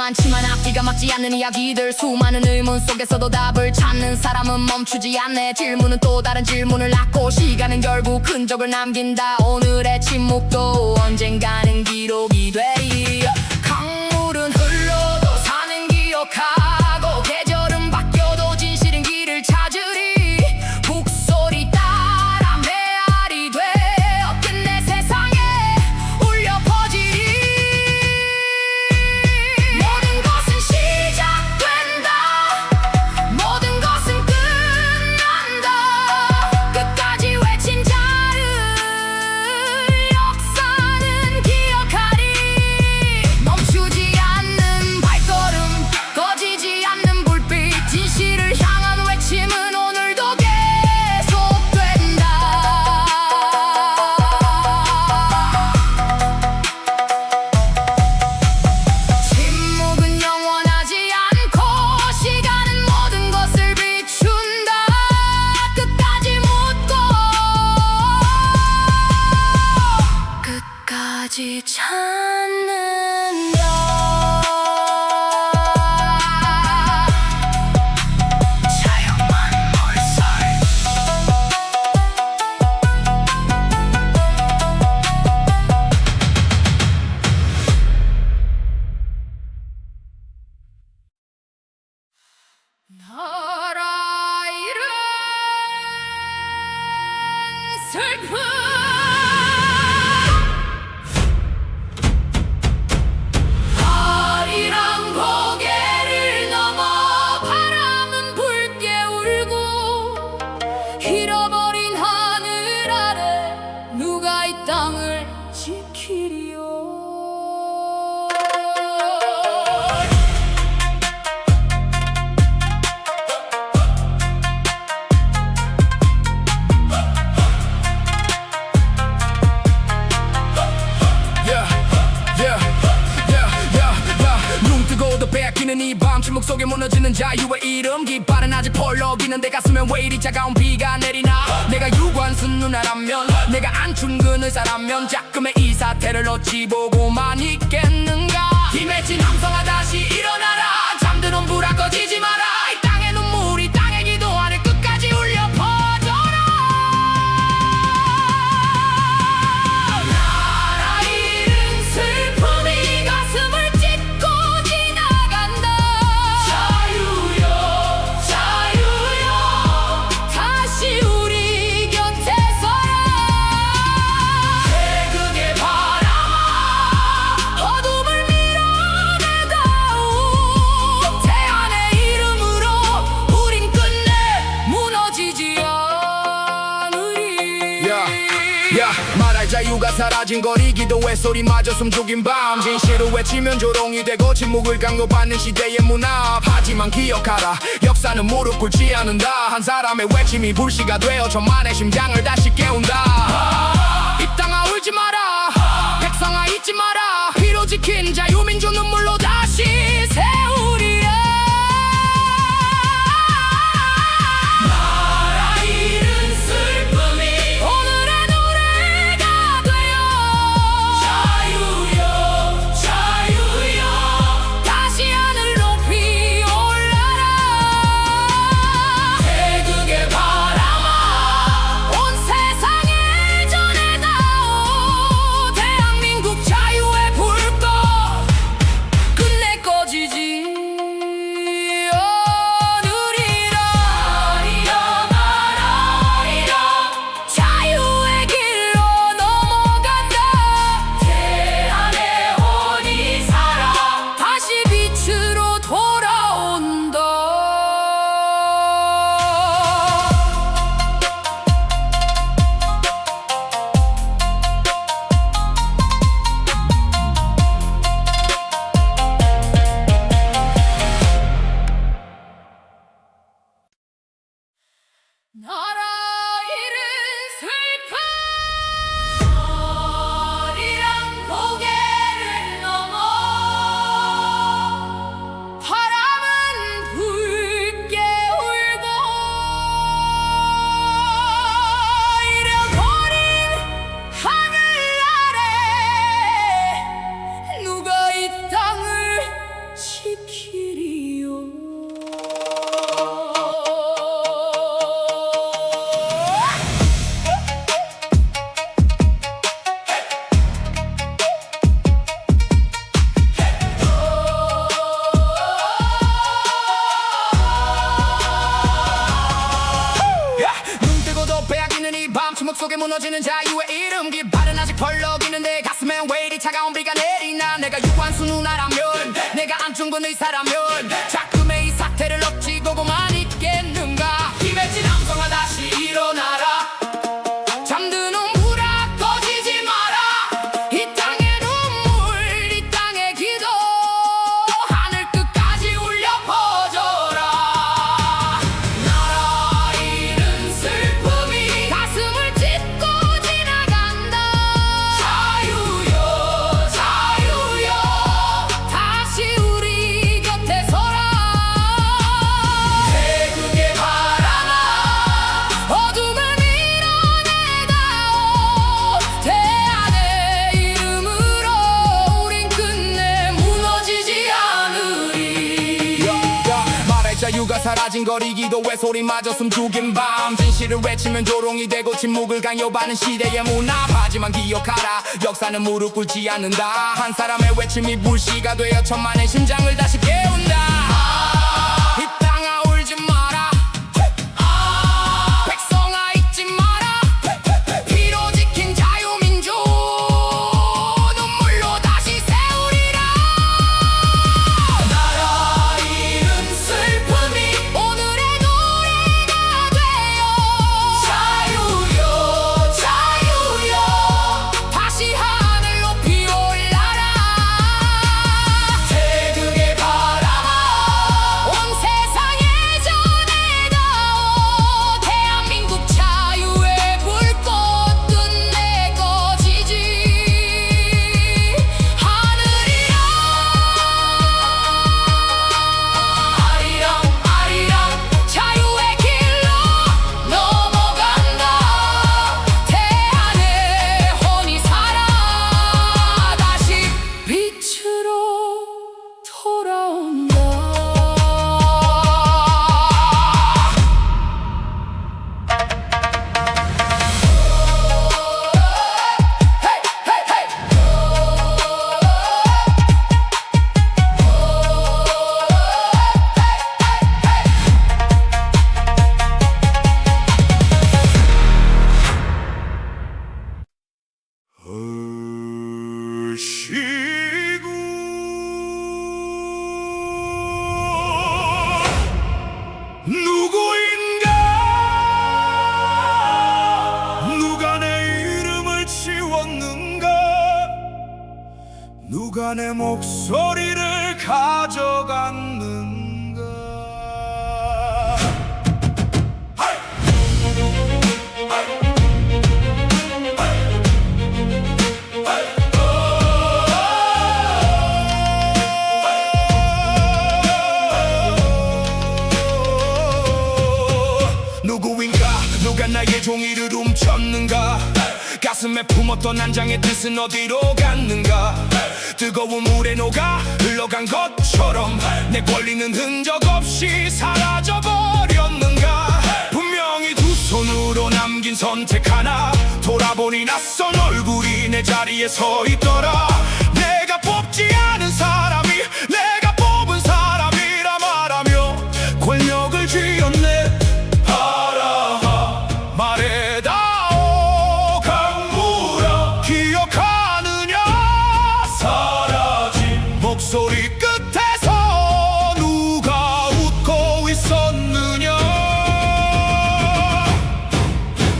많지만 앞뒤가 맞지 않는 이야기들 수많은 의문 속에서도 답을 찾는 사람은 멈추지 않네 질문은 또 다른 질문을 낳고 시간은 결국 흔적을 남긴다 오늘의 침묵도 언젠가는 기록이 되리 강물은 흘러도 산은 기억하고 계절은 바뀌어도 진실은 길을 찾으리 북소리 따라 메아리 되어 끝내 세상에 울려 퍼지리 모든 것은 시작된다 모든 것은 끝난다 끝까지 외친 자를 역사는 기억하리 멈추지 않는 발걸음 꺼지지 않는 불빛 진실을 향한 외침은 오늘도 계속된다 침묵은 영원하지 않고 시간은 모든 것을 비춘다 끝까지 묻고 끝까지 찾는다 자연만 몰살 나라 잃은 슬픔 아리랑 고개를 넘어 바람은 붉게 울고 잃어버린 하늘 아래 누가 이 땅을 지키리요 눈 뜨고도 뺏기는 이 밤 침묵 속에 무너지는 자유의 이름 깃발은 아직 펄럭이는데 가슴엔 왜 이리 차가운 비가 내리나 내가 유관순 누나라면 내가 안춘근 의사라면 자금의 이 사태를 어찌 보고만 있겠는가 김해진 함성아 다시 일어나라 잠드는 불아 꺼지지 마라 이 땅의 눈물이 땅의 기도 하늘 끝까지 울려 퍼져라 나라 잃은 슬픔이 가슴을 찢고 지나간다 자유여 자유여 다시 우리 곁에 서라 태극의 바람아 어둠을 밀어내다오 태안의 이름으로 우린 끝내 무너지지 않으리 말할 자유가 사라진 거리 기도의 소리마저 숨죽인 밤 진실을 외치면 조롱이 되고 침묵을 강요받는 시대의 문화 하지만 기억하라 역사는 무릎 꿇지 않는다 한 사람의 외침이 불씨가 되어 천만의 심장을 다시 깨운다 이 땅아 울지 마라 백성아 잊지 마라 피로 지킨 자유민주 눈물로 다시 세우리라 나라 잃은 슬픔이 오늘의 노래가 되어 자유여 자유여 다시 하늘 높이 올라라 태극의 바람아 온 세상에 전해다오 대한민국 자유의 불꽃 끝내 꺼지지 않으리라 아리랑 자유의 길로 넘어간다 태안의 혼이 살아 다시 빛으로 돌아온다 나라 잃은 슬픔 아리랑 고개를 넘어 바람은 붉게 울고 잃어버린 하늘 아래 누가 이 땅을 막히는 이 밤 침묵 속에 무너지는 자유의 이름기 발은 아직 벌럭이는데 가슴엔 왜 이리 차가운 비가 내리나 내가 유한수 누나라면 내가 안중근 의사라면 자금의 이 사태를 억지고만 있겠는가 김혜진 남성아 다시 일어나라 잠드는 불아 꺼지지 마라 이 땅의 눈물 이 땅의 기도 하늘 끝까지 울려 퍼져라 나라 잃은 슬픔이 가슴을 찢고 지나간다 자유여 자유여 다시 우리 곁에 서라 태극의 바람아 어둠을 밀어내다오 대안의 이름으로 우린 끝내 무너지지 않으리 말의 자유가 사라진 거리 기도의 소리마저 숨죽인 밤 진실을 외치면 조롱이 되고 침묵을 강요받는 시대의 문화 하지만 기억하라 역사는 무릎 꿇지 않는다 한 사람의 외침이 불씨가 되어 천만의 심장을 다시 깨운다 이 땅아 울지 마라 백성아 잊지 마라 피로 지킨 자유민주 눈물로 다시 세우리라 나라 잃은 슬픔이 오늘의 노래가 되어 자유여 자유여 다시 하늘 높이 올라라 태극의 바람아 온 세상에 전해다오 대한민국 자유의 불꽃 끝내 꺼지지 하늘이라 아리랑 아리랑 자유의 길로 넘어간다 대한의 혼이 살아 다시 빛으로 돌아온다 시구 누구인가 누가 내 이름을 지웠는가 누가 내 목소리를 가져갔는가 누구인가 누가 나의 종이를 훔쳤는가 가슴에 품었던 한 장의 뜻은 어디로 갔는가 뜨거운 물에 녹아 흘러간 것처럼 내 권리는 흔적 없이 사라져버렸는가 분명히 두 손으로 남긴 선택 하나 돌아보니 낯선 얼굴이 내 자리에 서 있더라 내가 뽑지 않은 사람이 내가 뽑은 사람이라 말하며 권력을 쥐었네 말해다오 강물아 기억하느냐 사라진 목소리 끝에서 누가 웃고 있었느냐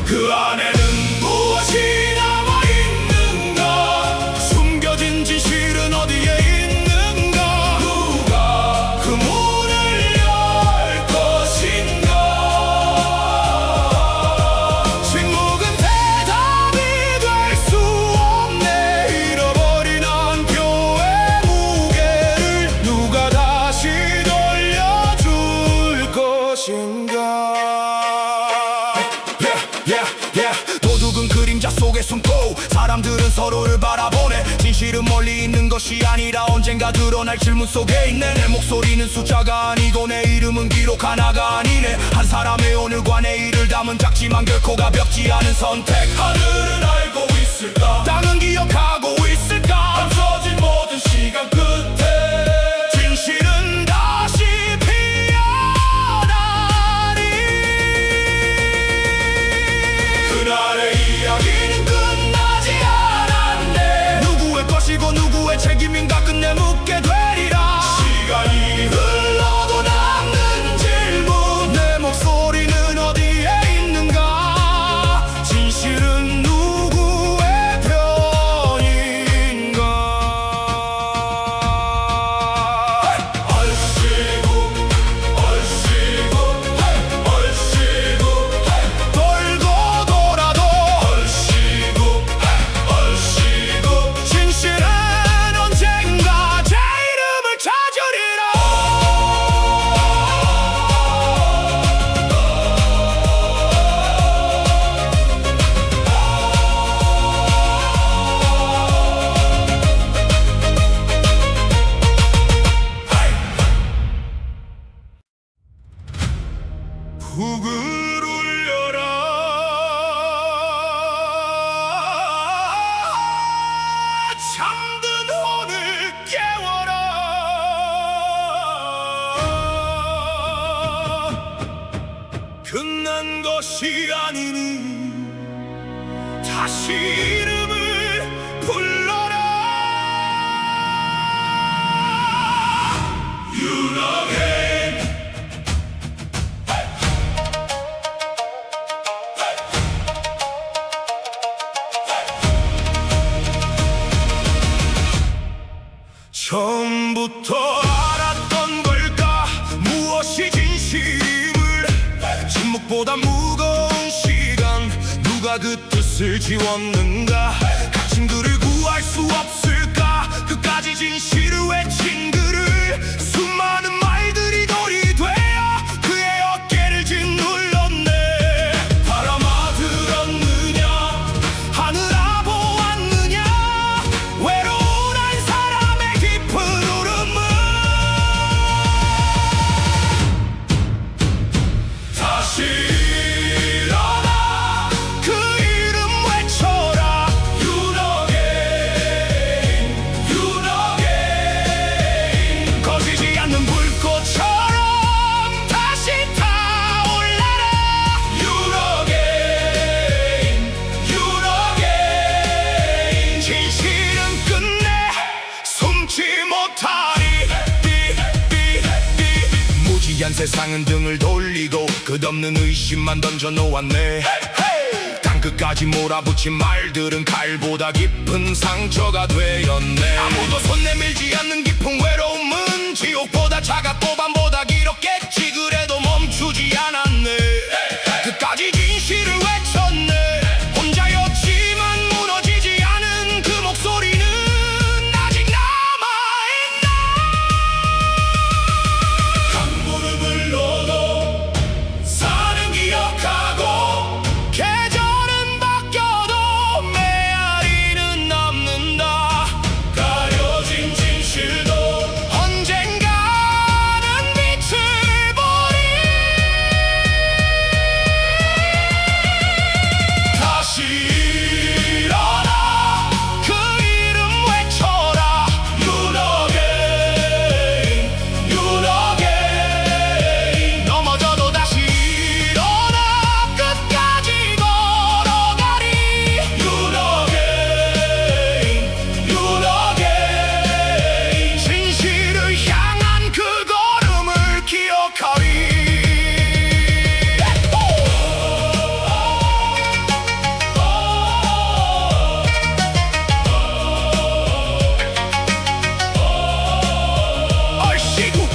그 안에는 무엇이 남아있는가 숨겨진 진실은 어디에 있는가 누가 그 문을 열 것인가 침묵은 대답이 될 수 없네 잃어버린 한 표의 무게를 누가 다시 돌려줄 것인가 도둑은 그림자 속에 숨고 사람들은 서로를 바라보네 진실은 멀리 있는 것이 아니라 언젠가 드러날 질문 속에 있네 내 목소리는 숫자가 아니고 내 이름은 기록 하나가 아니네 한 사람의 오늘과 내일을 담은 작지만 결코 가볍지 않은 선택 하늘은 알고 있을까 땅은 기억하고 있을까 감춰진 모든 시간 끝에 진실은 다시 피어나리 그는 끝난 것이 아니니 다시 이름을 불러라. 유너게임. 처음부터 알았던 걸까? 무엇이 진심을? 침묵보다 무거운 시간, 누가 그 뜻을 지웠는가? 갇힌 그를 구할 수 없을까? 끝까지 진실을 외친 그를 수많은 말들이 돌이 되어 그의 어깨를 짓눌렀네. 바람아 들었느냐? 하늘아 보았느냐? 외로운 한 사람의 깊은 울음을. 다시 일어나 그 이름 외쳐라. 유너게임, 유너게임. 꺼지지 않는 불꽃처럼 다시 타올라라. 유너게임, 유너게임. 진실은 끝내 숨지 못하리. 무지한 세상은 등을 돌리고 끝없는 의심만 던져놓았네. 땅끝까지 몰아붙인 말들은 칼보다 깊은 상처가 되었네. 아무도 손 내밀지 않는 깊은 외로움은 지옥보다 차갑고 밤보다 길었겠지. 그래도 멈추지 않았네. 끝까지 진실을 외쳤네. 혼자였지만 무너지지 않은 그 목소리는 아직 남아있나. 한 무릎을 넣어도 사는 기억하고 계절은 바뀌어도 메아리는 남는다. 가려진 진실도 언젠가는 빛을 보리. 다시 일어나 그 이름 외쳐라. 유너게임, 유너게임. 넘어져도 다시 일어나 끝까지 걸어가리. 유너게임, 유너게임. 진실을 향한 그 걸음을 기억하리. 얼씨구.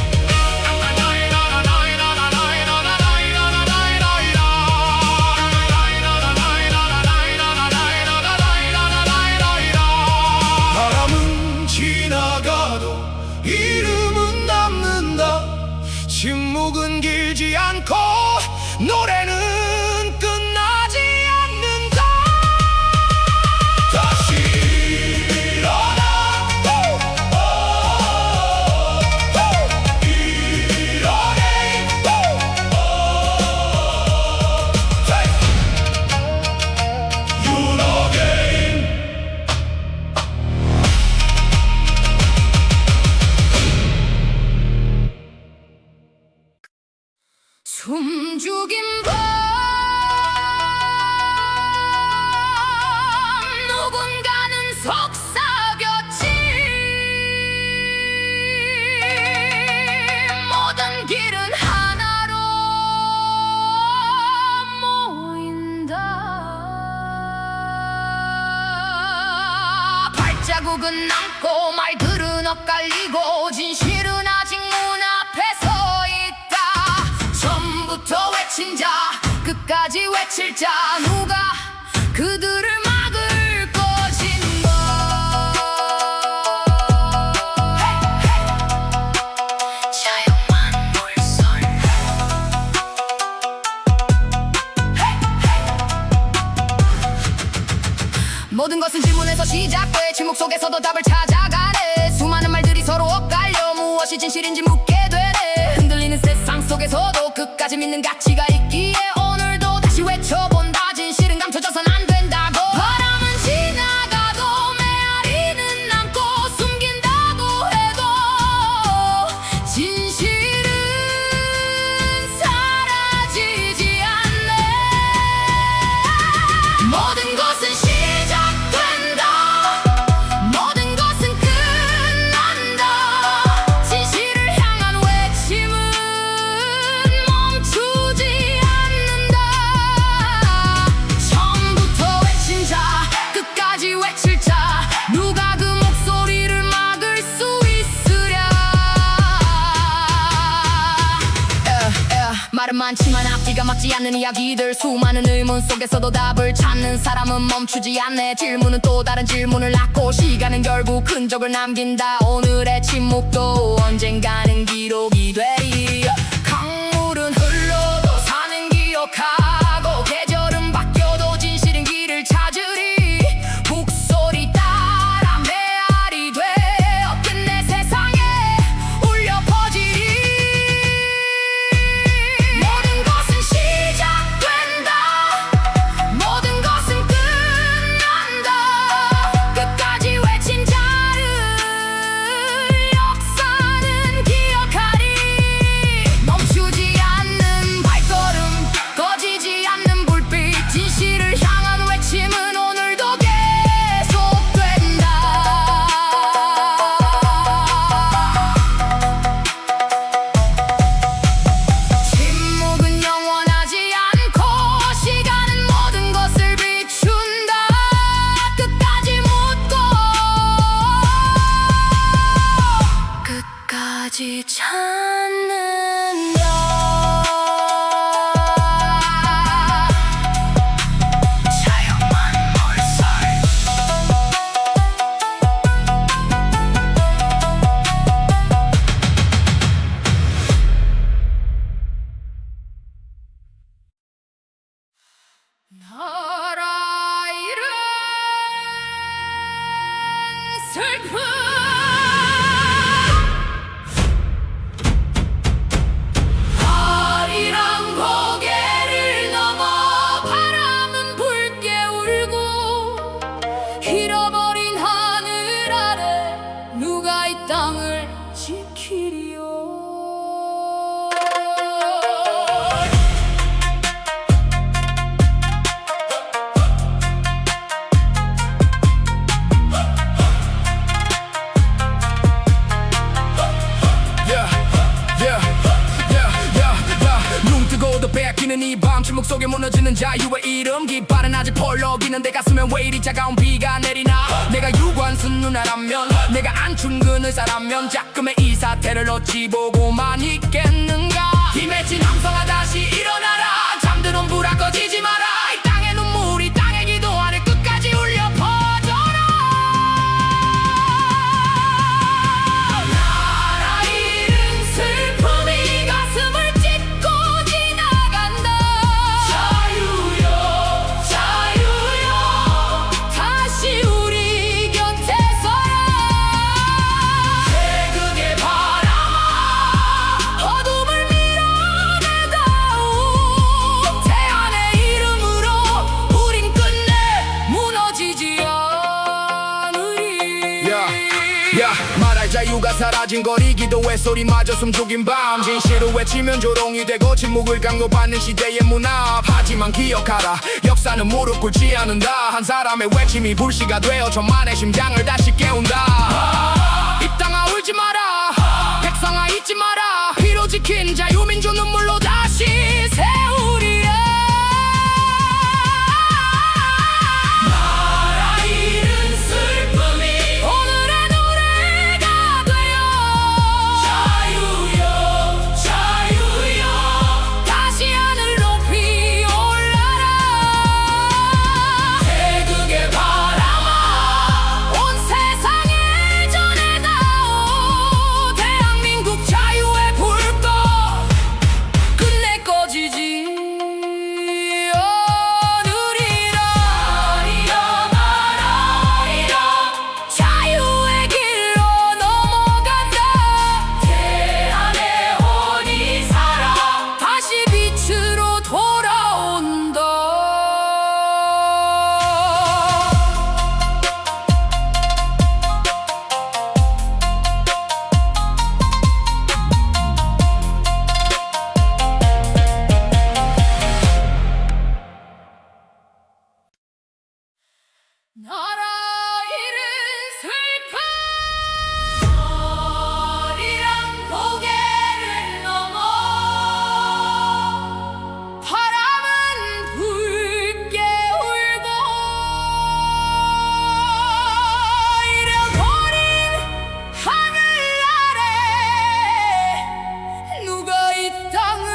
바람은 지나가도 이름은 남는다. 침묵은 길지 않고 노래는 끝나지 않는다. 다시 일어나. 유너게임. 유너게임. 숨죽인 밤 누군가는 속삭였지. 모든 길은 하나로 모인다. 발자국은 남고 말들은 엇갈리고 진실은 아직 문 앞에 서 있다. 처음부터 외친 자 끝까지 외칠 자 누가 그들을 막을 것인가. 자유만 물설. 모든 것은 질문에서 시작돼 침묵 속에서도 답을 찾아가네. 수많은 말들이 서로 엇갈려 무엇이 진실인지 묻게 되네. 흔들리는 세상 속에서도 끝까지 믿는 가치가 있기에 오늘도 다시 외쳐본다. 진실은 감춰져선 안 된다고. 바람은 지나가도 메아리는 남고 숨긴다고 해도 진실은 사라지지 않는다. 많지만 앞뒤가 맞지 않는 이야기들 수많은 의문 속에서도 답을 찾는 사람은 멈추지 않네 질문은 또 다른 질문을 낳고 시간은 결국 흔적을 남긴다 오늘의 침묵도 언젠가는 기록이 되리 강물은 흘러도 산은 기억하고 계절은 바뀌어도 진실은 길을 찾으리 북소리 따라 메아리 되어 끝내 세상에 울려 퍼지리 모든 것은 시작된다 모든 것은 끝난다 끝까지 외친 자를 역사는 기억하리 멈추지 않는 발걸음 꺼지지 않는 불빛 진실을 향한 외침은 오늘도 계속된다 침묵은 영원하지 않고 시간은 모든 것을 비춘다 끝까지 묻고 끝까지 찾는다 자연만 몰살 나라 잃은 슬픔 아리랑 고개를 넘어 바람은 붉게 울고 잃어버린 하늘 아래 누가 이 땅을 지키리요 눈 뜨고도 뺏기는 이 밤 침묵 속에 무너지는 자유의 이름 깃발은 아직 펄럭이는데 가슴에 왜 이리 차가운 비가 내리나 내가 유관순 누나라면 내가 안춘근 의사라면 자금의 이 사태를 어찌 보고만 있겠는가 힘맺힌 함성아 다시 일어나라 잠드는 불아 꺼지지 마라 이 땅의 눈물이 땅의 기도 아래 끝까지 울려 퍼져라 나라 잃은 슬픔이 가슴을 찢고 지나간다 자유여 자유여 다시 우리 곁에 서라 태극의 바람아 어둠을 밀어내다오 태안의 이름으로 우린 끝내 무너지지 않으리 야 말할 자유가 사라진 거리 기도의 소리마저 숨죽인 밤 진실을 외치면 조롱이 되고 침묵을 강요받는 시대의 문화 하지만 기억하라 역사는 무릎 꿇지 않는다 한 사람의 외침이 불씨가 되어 천만의 심장을 다시 깨운다 이 땅아 울지 마라 백성아 잊지 마라 피로 지킨 자유민주 눈물로 다시 세우리라 나라 잃은 슬픔이 오늘의 노래가 되어 자유여 자유여 다시 하늘 높이 올라라 태극의 바람아 온 세상에 전해다오 대한민국 자유의 불꽃 끝내 꺼지지 않으리라 아리라 자유의 길로 넘어간다 태안의 혼이 살아 다시 빛으로 돌아온다 나라 잃은 슬픔 어리랑 고개를 넘어 바람은 붉게 울고 잃어버린 하늘 아래 누가 이 땅을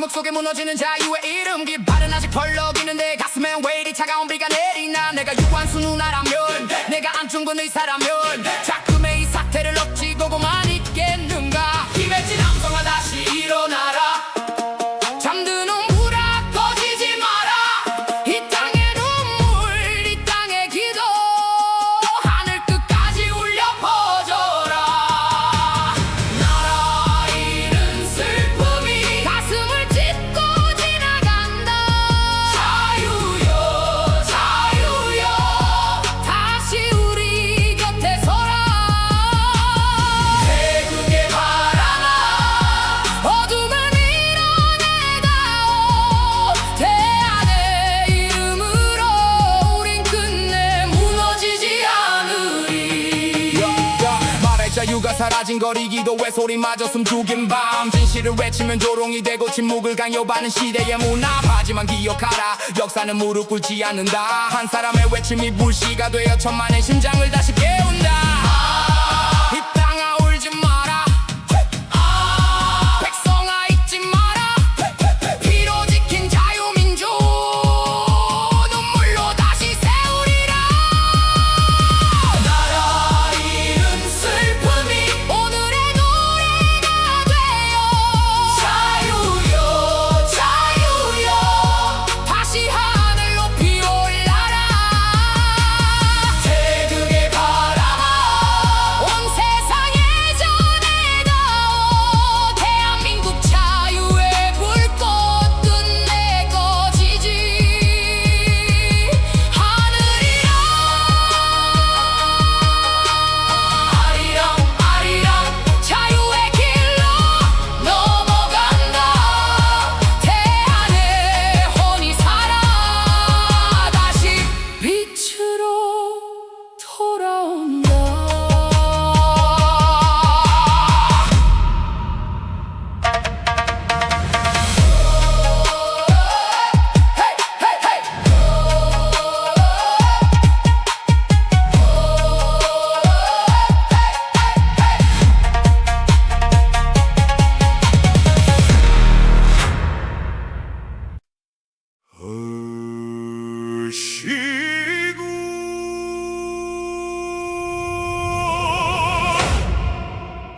침묵 속에 무너지는 자유의 이름기 발은 아직 벌럭이는데 가슴엔 왜 이리 차가운 비가 내리나 내가 유한수 누나라면 내가 안중근 의사라면 자금의 이 사태를 엎치고만 있겠는가 김혜진 남성아 다시 일어나라 잠드는 불아 꺼지지 마라 이 땅의 눈물 이 땅의 기도 하늘 끝까지 울려 퍼져라 나라 잃은 슬픔이 가슴을 찢고 지나간다 자유여 자유여 다시 우리 곁에 서라 태극의 바람아 어둠을 밀어내다오 대안의 이름으로 우린 끝내 무너지지 않으리 말할 자유가 사라진 거리기도 왜 소리마저 숨죽인 밤 진실을 외치면 조롱이 되고 침묵을 강요받는 시대의 문화 하지만 기억하라 역사는 무릎 꿇지 않는다 한 사람의 외침이 불씨가 되어 천만의 심장을 다시 깨운다 이 땅아 울지 마라 백성아 잊지 마라 피로 지킨 자유민주 눈물로 다시 세우리라 나라 잃은 슬픔이 오늘의 노래가 되어 자유여 자유여 다시 하늘 높이 올라라 태극의 바람아 온 세상에 전해다오 대한민국 자유의 불꽃 끝내 꺼지지 하늘이라 아리랑 아리랑 자유의 길로 넘어간다 대한의 혼이 살아 다시 빛으로 돌아온다 시구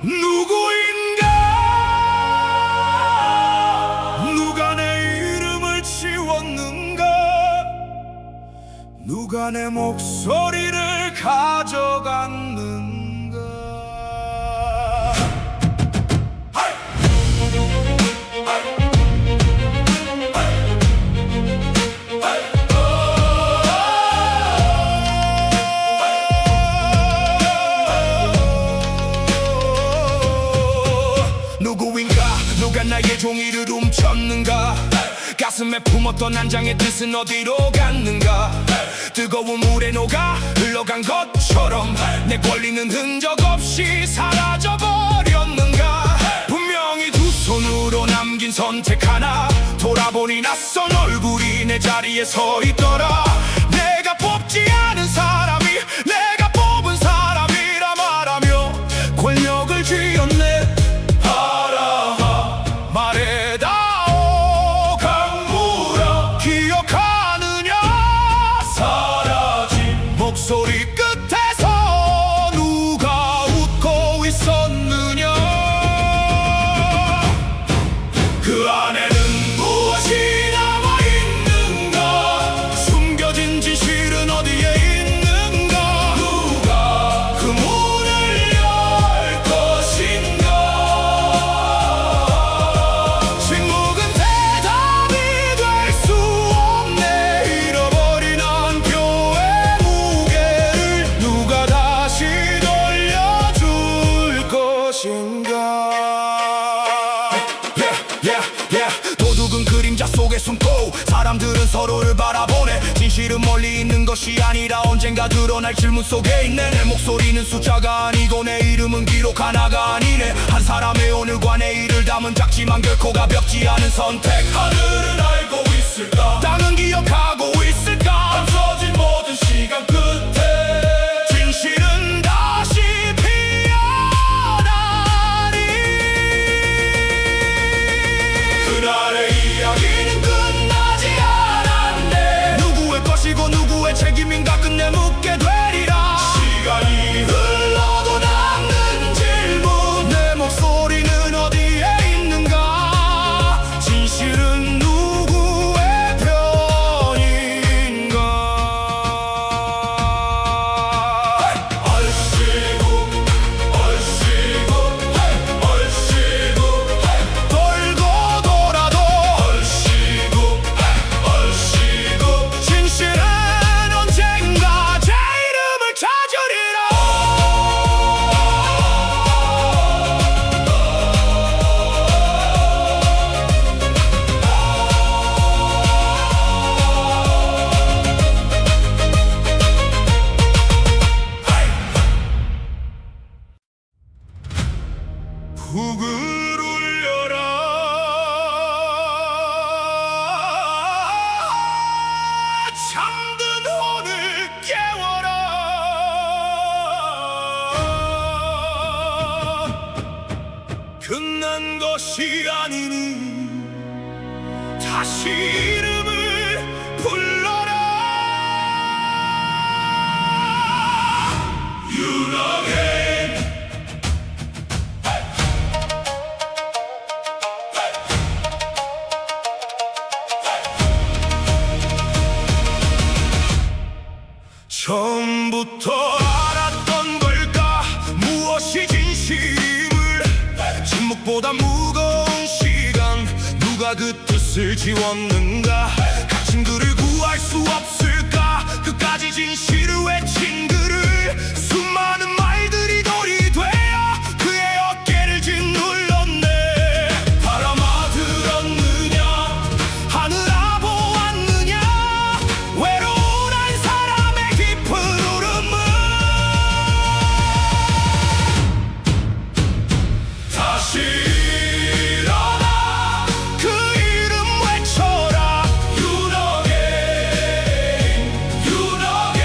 누구인가 누가 내 이름을 지웠는가 누가 내 목소리를 가져갔는가 누구인가 누가 나의 종이를 훔쳤는가 가슴에 품었던 한 장의 뜻은 어디로 갔는가 뜨거운 물에 녹아 흘러간 것처럼 내 권리는 흔적 없이 사라져버렸는가 분명히 두 손으로 남긴 선택 하나 돌아보니 낯선 얼굴이 내 자리에 서 있더라 내가 뽑지 않은 사람이 내가 뽑은 사람이라 말하며 권력을 쥐었네 바람아 말해다오 강물아 기억하느냐 사라진 목소리 끝에서 누가 웃고 있었느냐 그 안에는 무엇이 남아있는가 숨겨진 진실은 어디에 있는가 누가 그 문을 열 것인가 침묵은 대답이 될 수 없네 잃어버린 한 표의 무게를 누가 다시 돌려줄 것인가 도둑은 그림자 속에 숨고 사람들은 서로를 바라보네 진실은 멀리 있는 것이 아니라 언젠가 드러날 질문 속에 있네 내 목소리는 숫자가 아니고 내 이름은 기록 하나가 아니네 한 사람의 오늘과 내일을 담은 작지만 결코 가볍지 않은 선택 하늘은 알고 있을까 땅은 기억하고 있을까 감춰진 모든 시간 끝에 진실은 다시 피어나리 그날의 북을 울려라 잠든 혼을 깨워라 끝난 것이 아니니 다시 이름을 불러라 유나게 처음부터 알았던 걸까 무엇이 진실임을 침묵보다 무거운 시간 누가 그 뜻을 지웠는가 갇힌 그를 구할 수 없을까 끝까지 진실을 외친 그를 수많은 말들이 돌이 되어 그의 어깨를 짓눌렀네 바람아 들었느냐 하늘아 보았느냐 외로운 한 사람의 깊은 울음을 다시 일어나 그 이름 외쳐라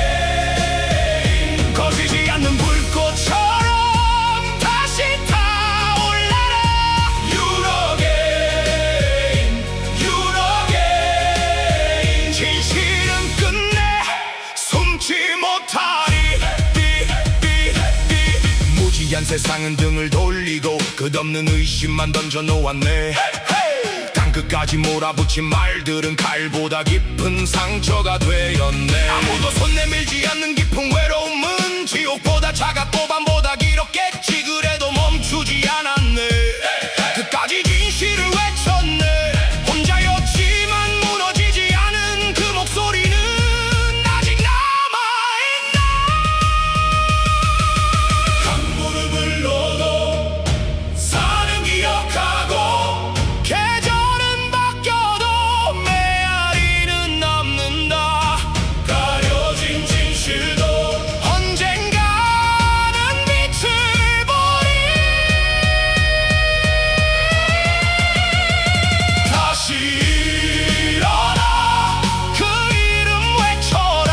유너게인 꺼지지 않는 불꽃처럼 다시 타올라라 유너게인 진실은 끝내 숨지 못하리 무지한 세상은 등을 돌리고 끝없는 의심만 던져놓았네 땅끝까지 몰아붙인 말들은 칼보다 깊은 상처가 되었네 아무도 손 내밀지 않는 깊은 외로움은 지옥보다 차갑고 밤보다 길었겠지 그래도 멈추지 않았네 끝까지 진실을 외쳤네 혼자였지만 무너지지 않은 그 목소리는 아직 남아있나 강물을 불러도 사는 기억하고 계절은 바뀌어도 메아리는 남는다 가려진 진실도 언젠가는 빛을 보리 다시 일어나 그 이름 외쳐라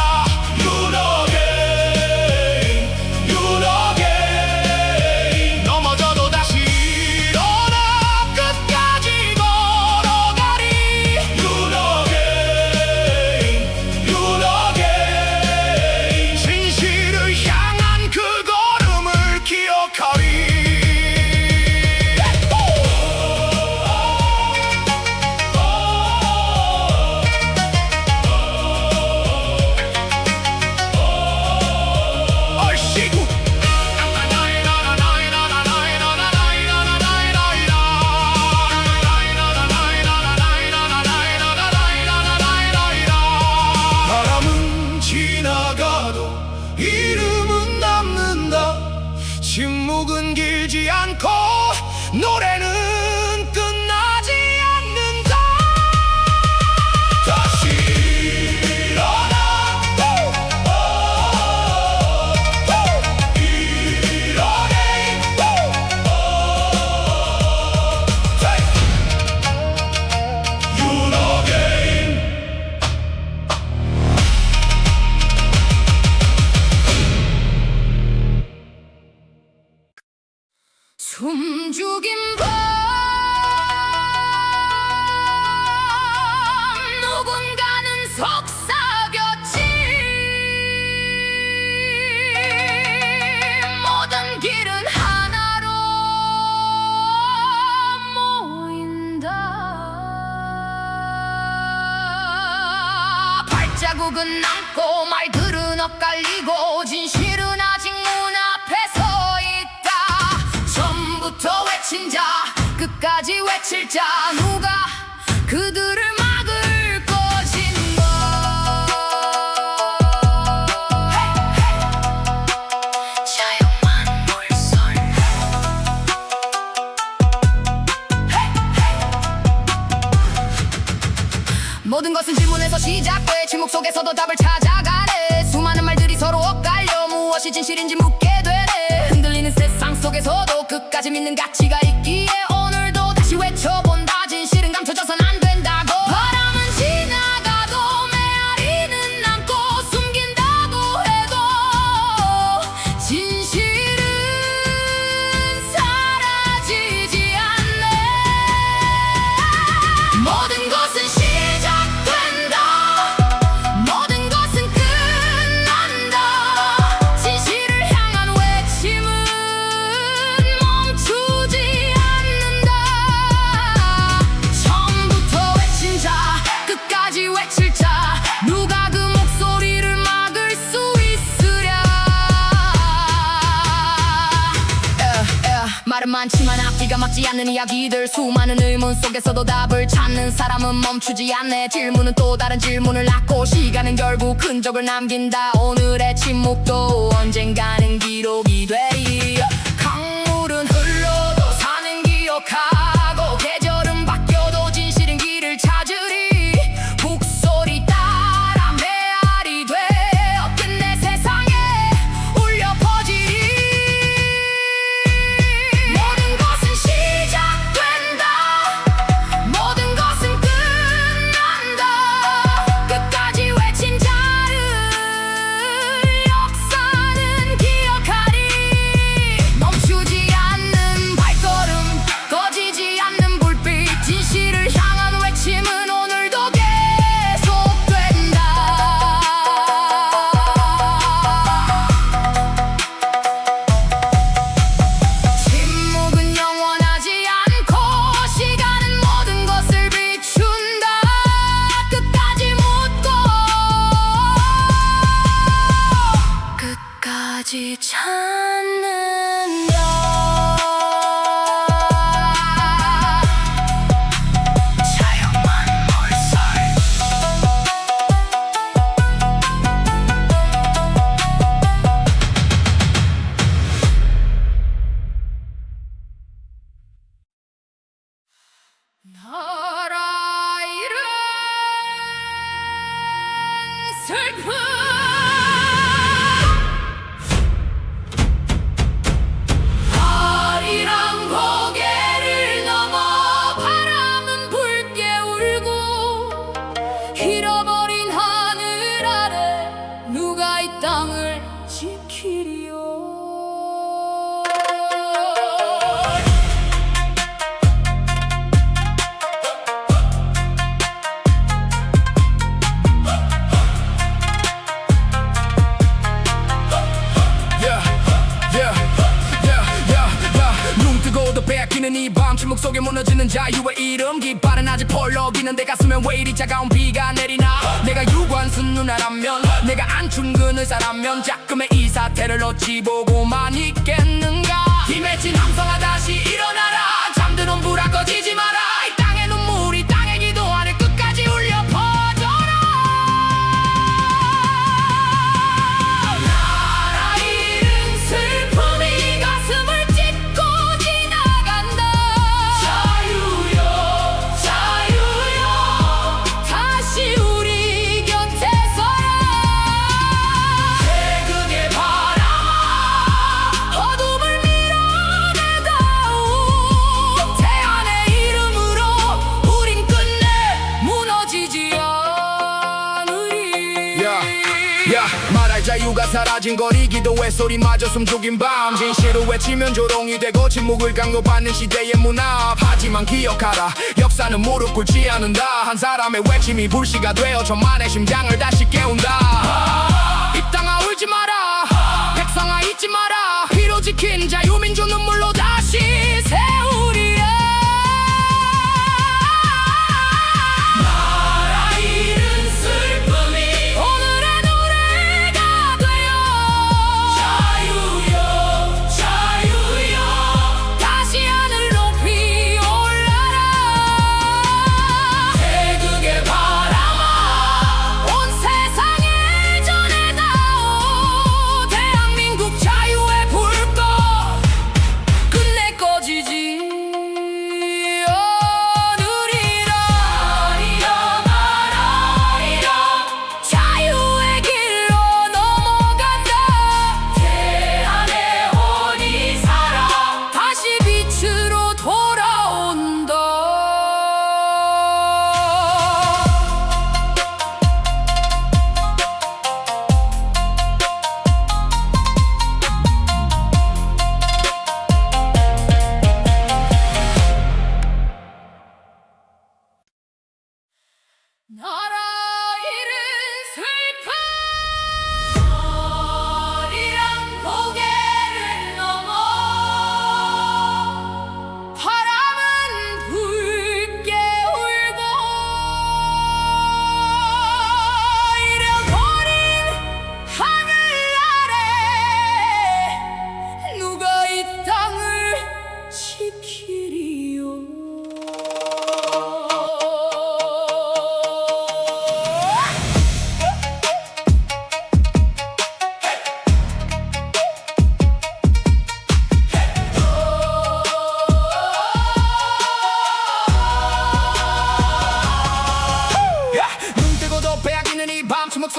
유너게인 넘어져도 다시 일어나 끝까지 걸어가리 유너게인 진실을 향한 그 걸음을 기억하리 얼씨구 바람은 지나가도 이름은 남는다 침묵은 길지 않고 노래는 끝나지 않는다 다시 일어나 유너게인 숨죽인 밤 누군가는 속삭였지 모든 길은 하나로 모인다 발자국은 남고 말들은 엇갈리고 진실은 아직 문 앞에 서 있다 처음부터 외친 자 끝까지 외칠 자 누가 그들을 막을 것인가 자유만 물설 모든 것은 질문에서 시작돼 침묵 속에서도 답을 찾아가네 수많은 말들이 서로 엇갈려 무엇이 진실인지 묻게 되네 흔들리는 세상 속에서도 끝까지 믿는 가치가 있기 위해 오늘도 다시 외쳐본다. 진실은 감춰져선 안 된다고. 바람은 지나가도 메아리는 남고 숨긴다고 해도 진실은 사라지지 않네. 모든 것은 시작된다. 모든 것은 끝난다. 진실을 향한 외침은 멈추지 않는다. 처음부터 외친 자, 끝까지 외칠 자, 누가 그 목소리를 막을 수 있으랴. 말은 많지만 앞뒤가 맞지 않는 이야기들, 수많은 의문 속에서도 답을 찾는 사람은 멈추지 않네. 질문은 또 다른 질문을 낳고 시간은 결국 흔적을 남긴다. 오늘의 침묵도 언젠가는 기록이 되리. 강물은 흘러도 산은 기억하고 계절은 바뀌어도 진실은 길을 찾으리. 북소리 따라 메아리 되어 끝내 세상에 울려 퍼지리. 모든 것은 시작된다. 모든 것은 끝난다. 끝까지 외친 자를 역사는 기억하리. 멈추지 않는 발걸음, 꺼지지 않는 불빛, 진실을 향한 외침은 오늘도 계속된다. 침묵은 영원하지 않고 시간은 모든 것을 비춘다. 끝까지 묻고 끝까지 찾는다. 자연만 몰살. 나라 잃은 슬픔. 아리랑 고개를 넘어 바람은 붉게 울고 잃어버린 하늘 아래 누가 이 땅을 지키리요. 눈 뜨고도 빼앗기는 이 밤, 침묵 속에 무너지는 자유의 이름. 깃발은 아직 펄럭이는데 가슴엔 왜 이리 차가운 비가 내리나. 내가 유관순 누나라면, 내가 안춘근 의사라면 자금의 이 사태를 어찌 보고만 있겠는가. 김해진 함성아 다시 일어나라. 잠드는 불아 꺼지지 마라. 이 땅의 눈물이 땅의 기도 아래 끝까지 울려 퍼져라. 나라 잃은 슬픔이 가슴을 찢고 지나간다. 자유여 자유여 다시 우리 곁에 서라. 태극의 바람아 어둠을 밀어내다오. 태안의 이름으로 우린 끝내 무너지지 않으리. 야 말할 자유가 사라진 거리, 기도의 소리마저 숨죽인 밤, 진실을 외치면 조롱이 되고 침묵을 강요받는 시대의 문화. 하지만 기억하라, 역사는 무릎 꿇지 않는다. 한 사람의 외침이 불씨가 되어 천만의 심장을 다시 깨운다. 이 땅아 울지 마라. 백성아 잊지 마라. 피로 지킨 자유민주 눈물로 다시 세우리라. 나라 잃은 슬픔이 오늘의 노래가 되어 자유여 자유여 다시 하늘 높이 올라라. 태극의 바람아 온 세상에 전해다오. 대한민국 자유의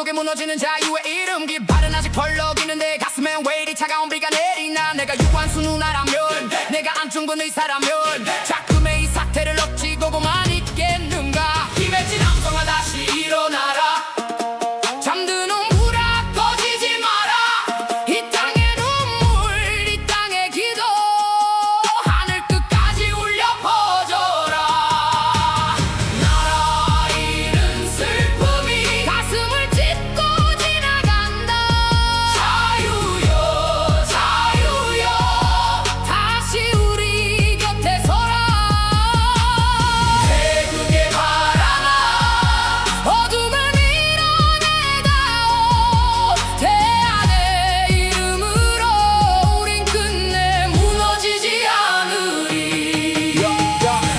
속에 무너지는 자유의 이름 깃발은 아직 펄럭이는데 가슴엔 왜 이리 차가운 비가 내리나 내가 유한수 누나라면 내가 안중근 의사라면 자금의 이 사태를 억지고 고만 있겠는가 김혜진 남성아 다시 일어나라 잠드는 불아 꺼지지 마라 이 땅의 눈물 이 땅의 기도 하늘 끝까지 울려 퍼져라 나라 잃은 슬픔이 가슴을 찢고 지나간다 자유여 자유여 다시 우리 곁에 서라 태극의 바람아 어둠을 밀어내다오 대안의 이름으로 우린 끝내 무너지지 않으리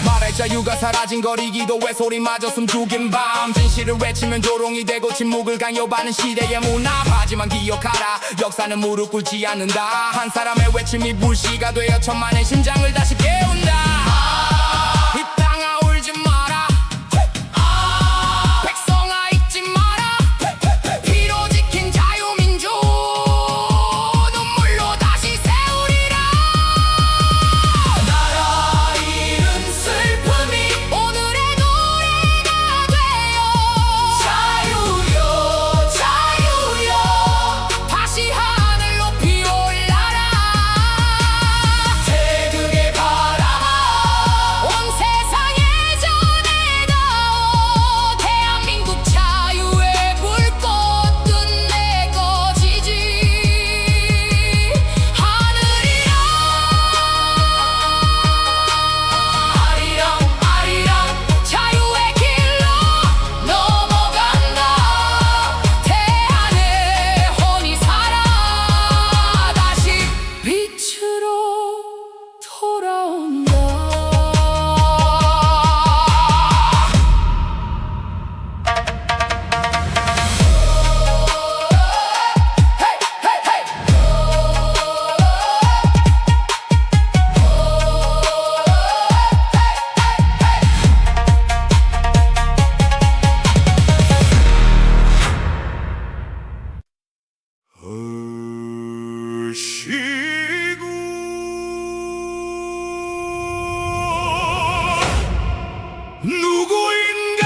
말할 자유가 사라진 거리 기도의 소리마저 숨죽인 밤 진실을 외치면 조롱이 되고 침묵을 강요받는 시대의 문화 하지만 기억하라 역사는 무릎 꿇지 않는다 한 사람의 외침이 불씨가 되어 천만의 심장을 다시 깨운다 이 땅아 울지 마라 백성아 잊지 마라 피로 지킨 자유민주 눈물로 다시 세우리라 나라 잃은 슬픔이 오늘의 노래가 되어 자유여 자유여 다시 하늘 높이 올라라 태극의 바람아 온 세상에 전해다오 대한민국 자유의 불꽃 끝내 꺼지지 하늘이라 아리랑 아리랑 자유의 길로 넘어간다 대안의 혼이 살아 다시 빛으로 돌아온다 시구 누구인가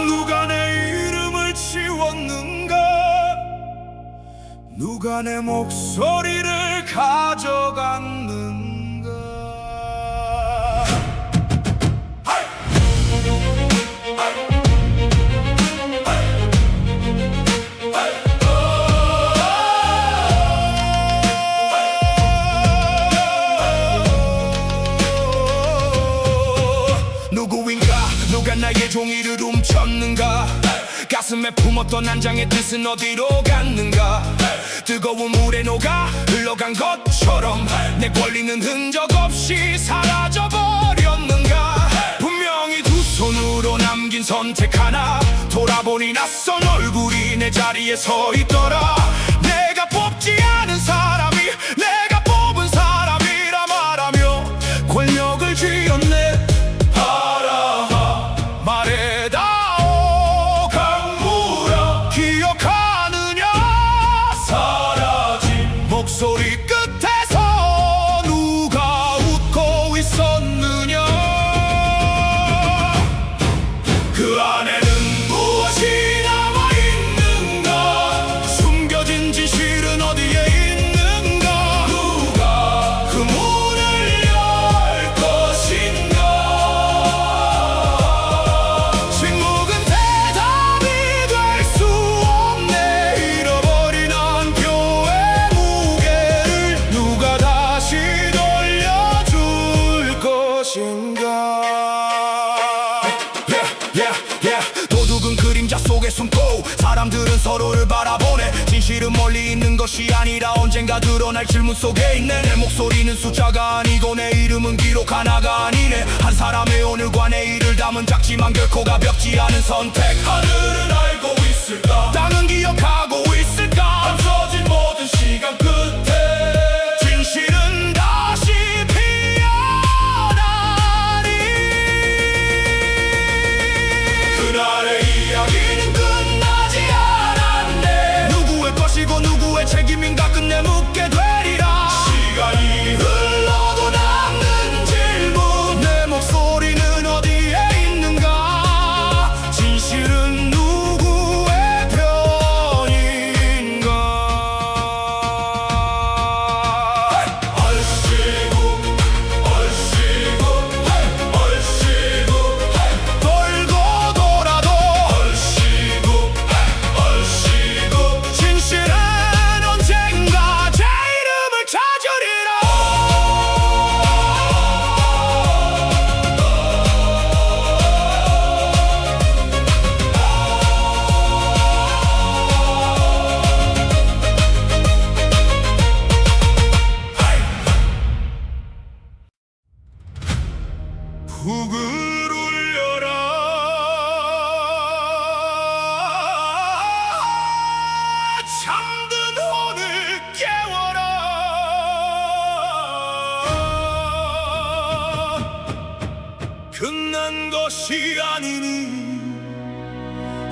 누가 내 이름을 지웠는가 누가 내 목소리를 가져갔는가 누구인가 누가 나의 종이를 훔쳤는가 가슴에 품었던 한 장의 뜻은 어디로 갔는가 뜨거운 물에 녹아 흘러간 것처럼 내 권리는 흔적 없이 사라져버렸는가 분명히 두 손으로 남긴 선택 하나 돌아보니 낯선 얼굴이 내 자리에 서 있더라 내가 뽑지 않은 사람이 내가 뽑은 사람이라 말하며 권력을 쥐었네 말해다오 강물아 기억하느냐 사라진 목소리 끝에서 누가 웃고 있었느냐 그 안에는 무엇이 남아있는가 숨겨진 진실은 어디에 있는가 누가 그 문을 열 것인가 침묵은 대답이 될 수 없네 잃어버린 한표의 무게를 누가 다시 돌려줄 것인가 도둑은 그림자 속에 숨고 사람들은 서로를 바라보네 진실은 멀리 있는 것이 아니라 언젠가 드러날 질문 속에 있네 내 목소리는 숫자가 아니고 내 이름은 기록 하나가 아니네 한 사람의 오늘과 내일을 담은 작지만 결코 가볍지 않은 선택 하늘은 알고 있을까 땅은 기억하고 있을까 감춰진 모든 시간 끝에 진실은 다시 피어나리 그날의 이 것이 아니니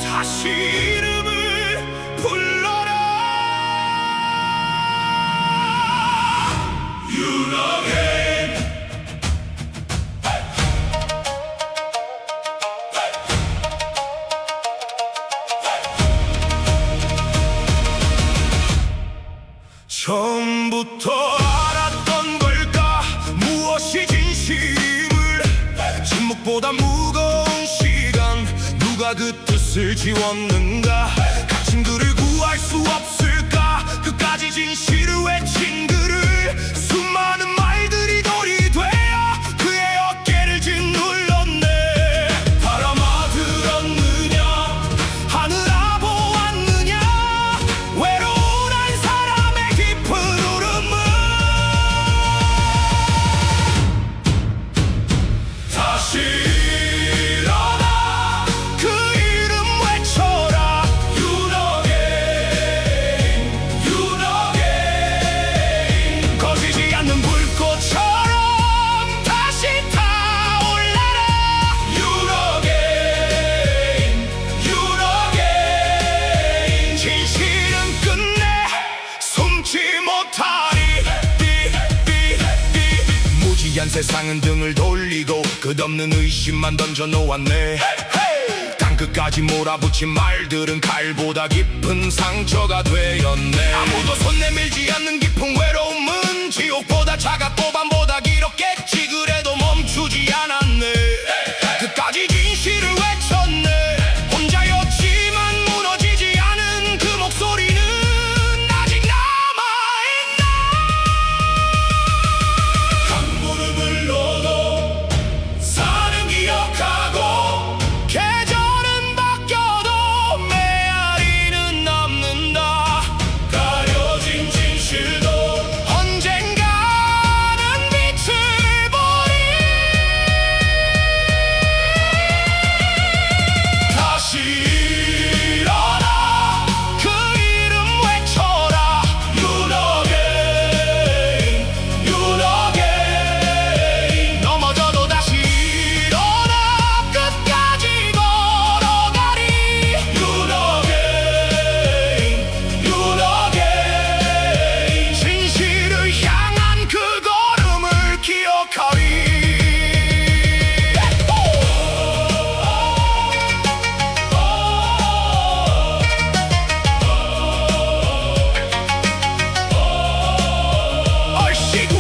다시 이름을 불러라. 유너게인 처음부터 알았던 걸까 무엇이 진심을. 침묵보다 무거운 시간 누가 그 뜻을 지웠는가. 갇힌 그를 구할 수 없을까. 끝까지 진실을 외친 그를 수많은 말들이 돌이 되어 그의 어깨를 짓눌렀네. 바람아 들었느냐 하늘아 보았느냐 외로운 한 사람의 깊은 울음을. 다시 일어나 그 이름 외쳐라. 유너게인 유너게인 꺼지지 않는 불꽃처럼 다시 타올라라. 유너게인 유너게인 진실은 끝내 숨지 못하리. 무지한 세상은 등을 돌리고 끝없는 의심만 던져놓았네. 땅끝까지 몰아붙인 말들은 칼보다 깊은 상처가 되었네. 아무도 손 내밀지 않는 깊은 외로움은 지옥보다 차갑고 밤보다 길었겠지. 그래도 멈추지 않았네. 끝까지 진실을 외쳤네. 혼자였지만 무너지지 않은 그 목소리는 아직 남아있나. 한 무릎을 넣어도 사는 기억하고 계절은 바뀌어도 메아리는 남는다. 가려진 진실도 언젠가는 빛을 보리. 다시 일어나 그 이름 외쳐라. 유너게인 유너게인 넘어져도 다시 일어나 끝까지 걸어가리. 유너게인 유너게인 진실을 향한 그 걸음을 기억하리. 얼씨구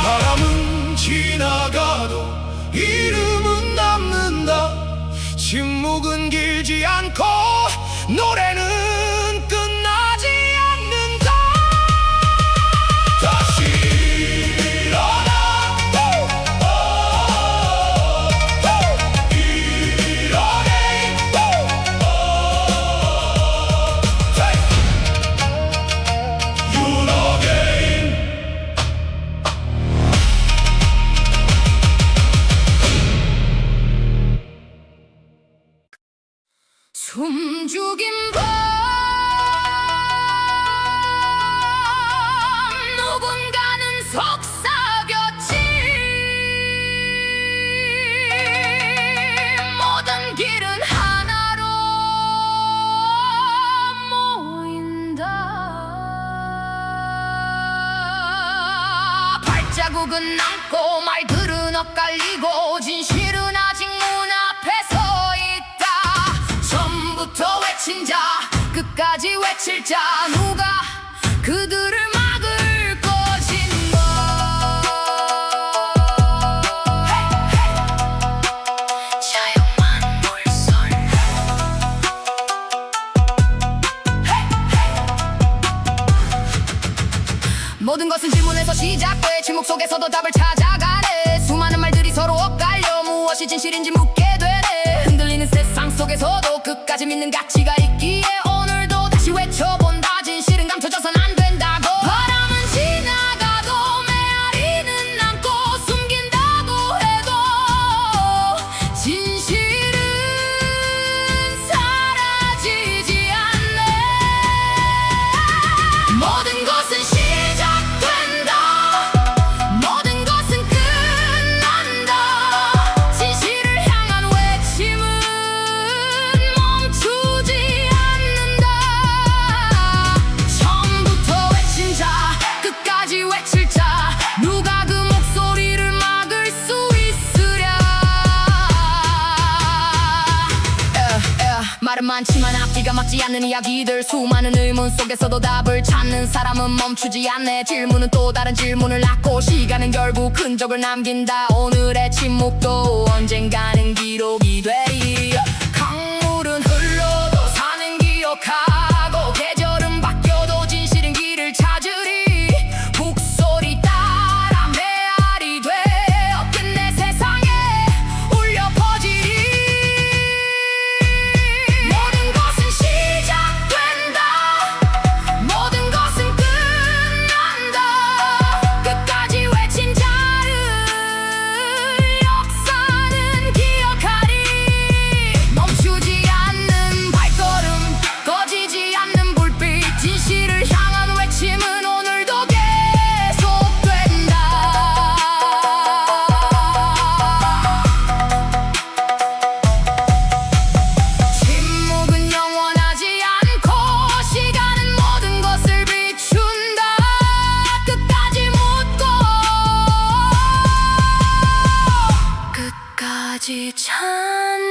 바람은 지나가도 이름은 남는다. 침묵은 길지 않고 노래는 끝나지 않는다. 다시 일어나 유너게인 유너게인 숨죽인 밤 누군가는 속삭였지. 모든 길은 하나로 모인다. 발자국은 남고 말들은 엇갈리고 진실은 아직 문 앞에 서 있다. 처음부터 외친 자 끝까지 외칠 자 누가 그들을 막을 것인가. 자영만 물설 모든 것은 질문에서 시작돼 침묵 속에서도 답을 찾아가네. 수많은 말들이 서로 엇갈려 무엇이 진실인지 묻게 되네. 흔들리는 세상 속에서도 끝까지 믿는 가치가 있기에 오늘도 다시 외쳐본다. 진실은 감춰져선 안 된다고. 바람은 지나가도 메아리는 남고 숨긴다고 해도 진실은 사라지지 않네. 많지만 앞뒤가 맞지 않는 이야기들 수많은 의문 속에서도 답을 찾는 사람은 멈추지 않네 질문은 또 다른 질문을 낳고 시간은 결국 흔적을 남긴다 오늘의 침묵도 언젠가는 기록이 되리 강물은 흘러도 산은 기억하고 계절은 바뀌어도 진실은 길을 찾으리 북소리 따라 메아리 되어 끝내 세상에 울려 퍼지리 모든 것은 시작된다 모든 것은 끝난다 끝까지 외친 자를 역사는 기억하리 멈추지 않는 발걸음 꺼지지 않는 불빛 진실을 향한 외침은 오늘도 계속된다 침묵은 영원하지 않고 시간은 모든 것을 비춘다 끝까지 묻고 끝까지 찾는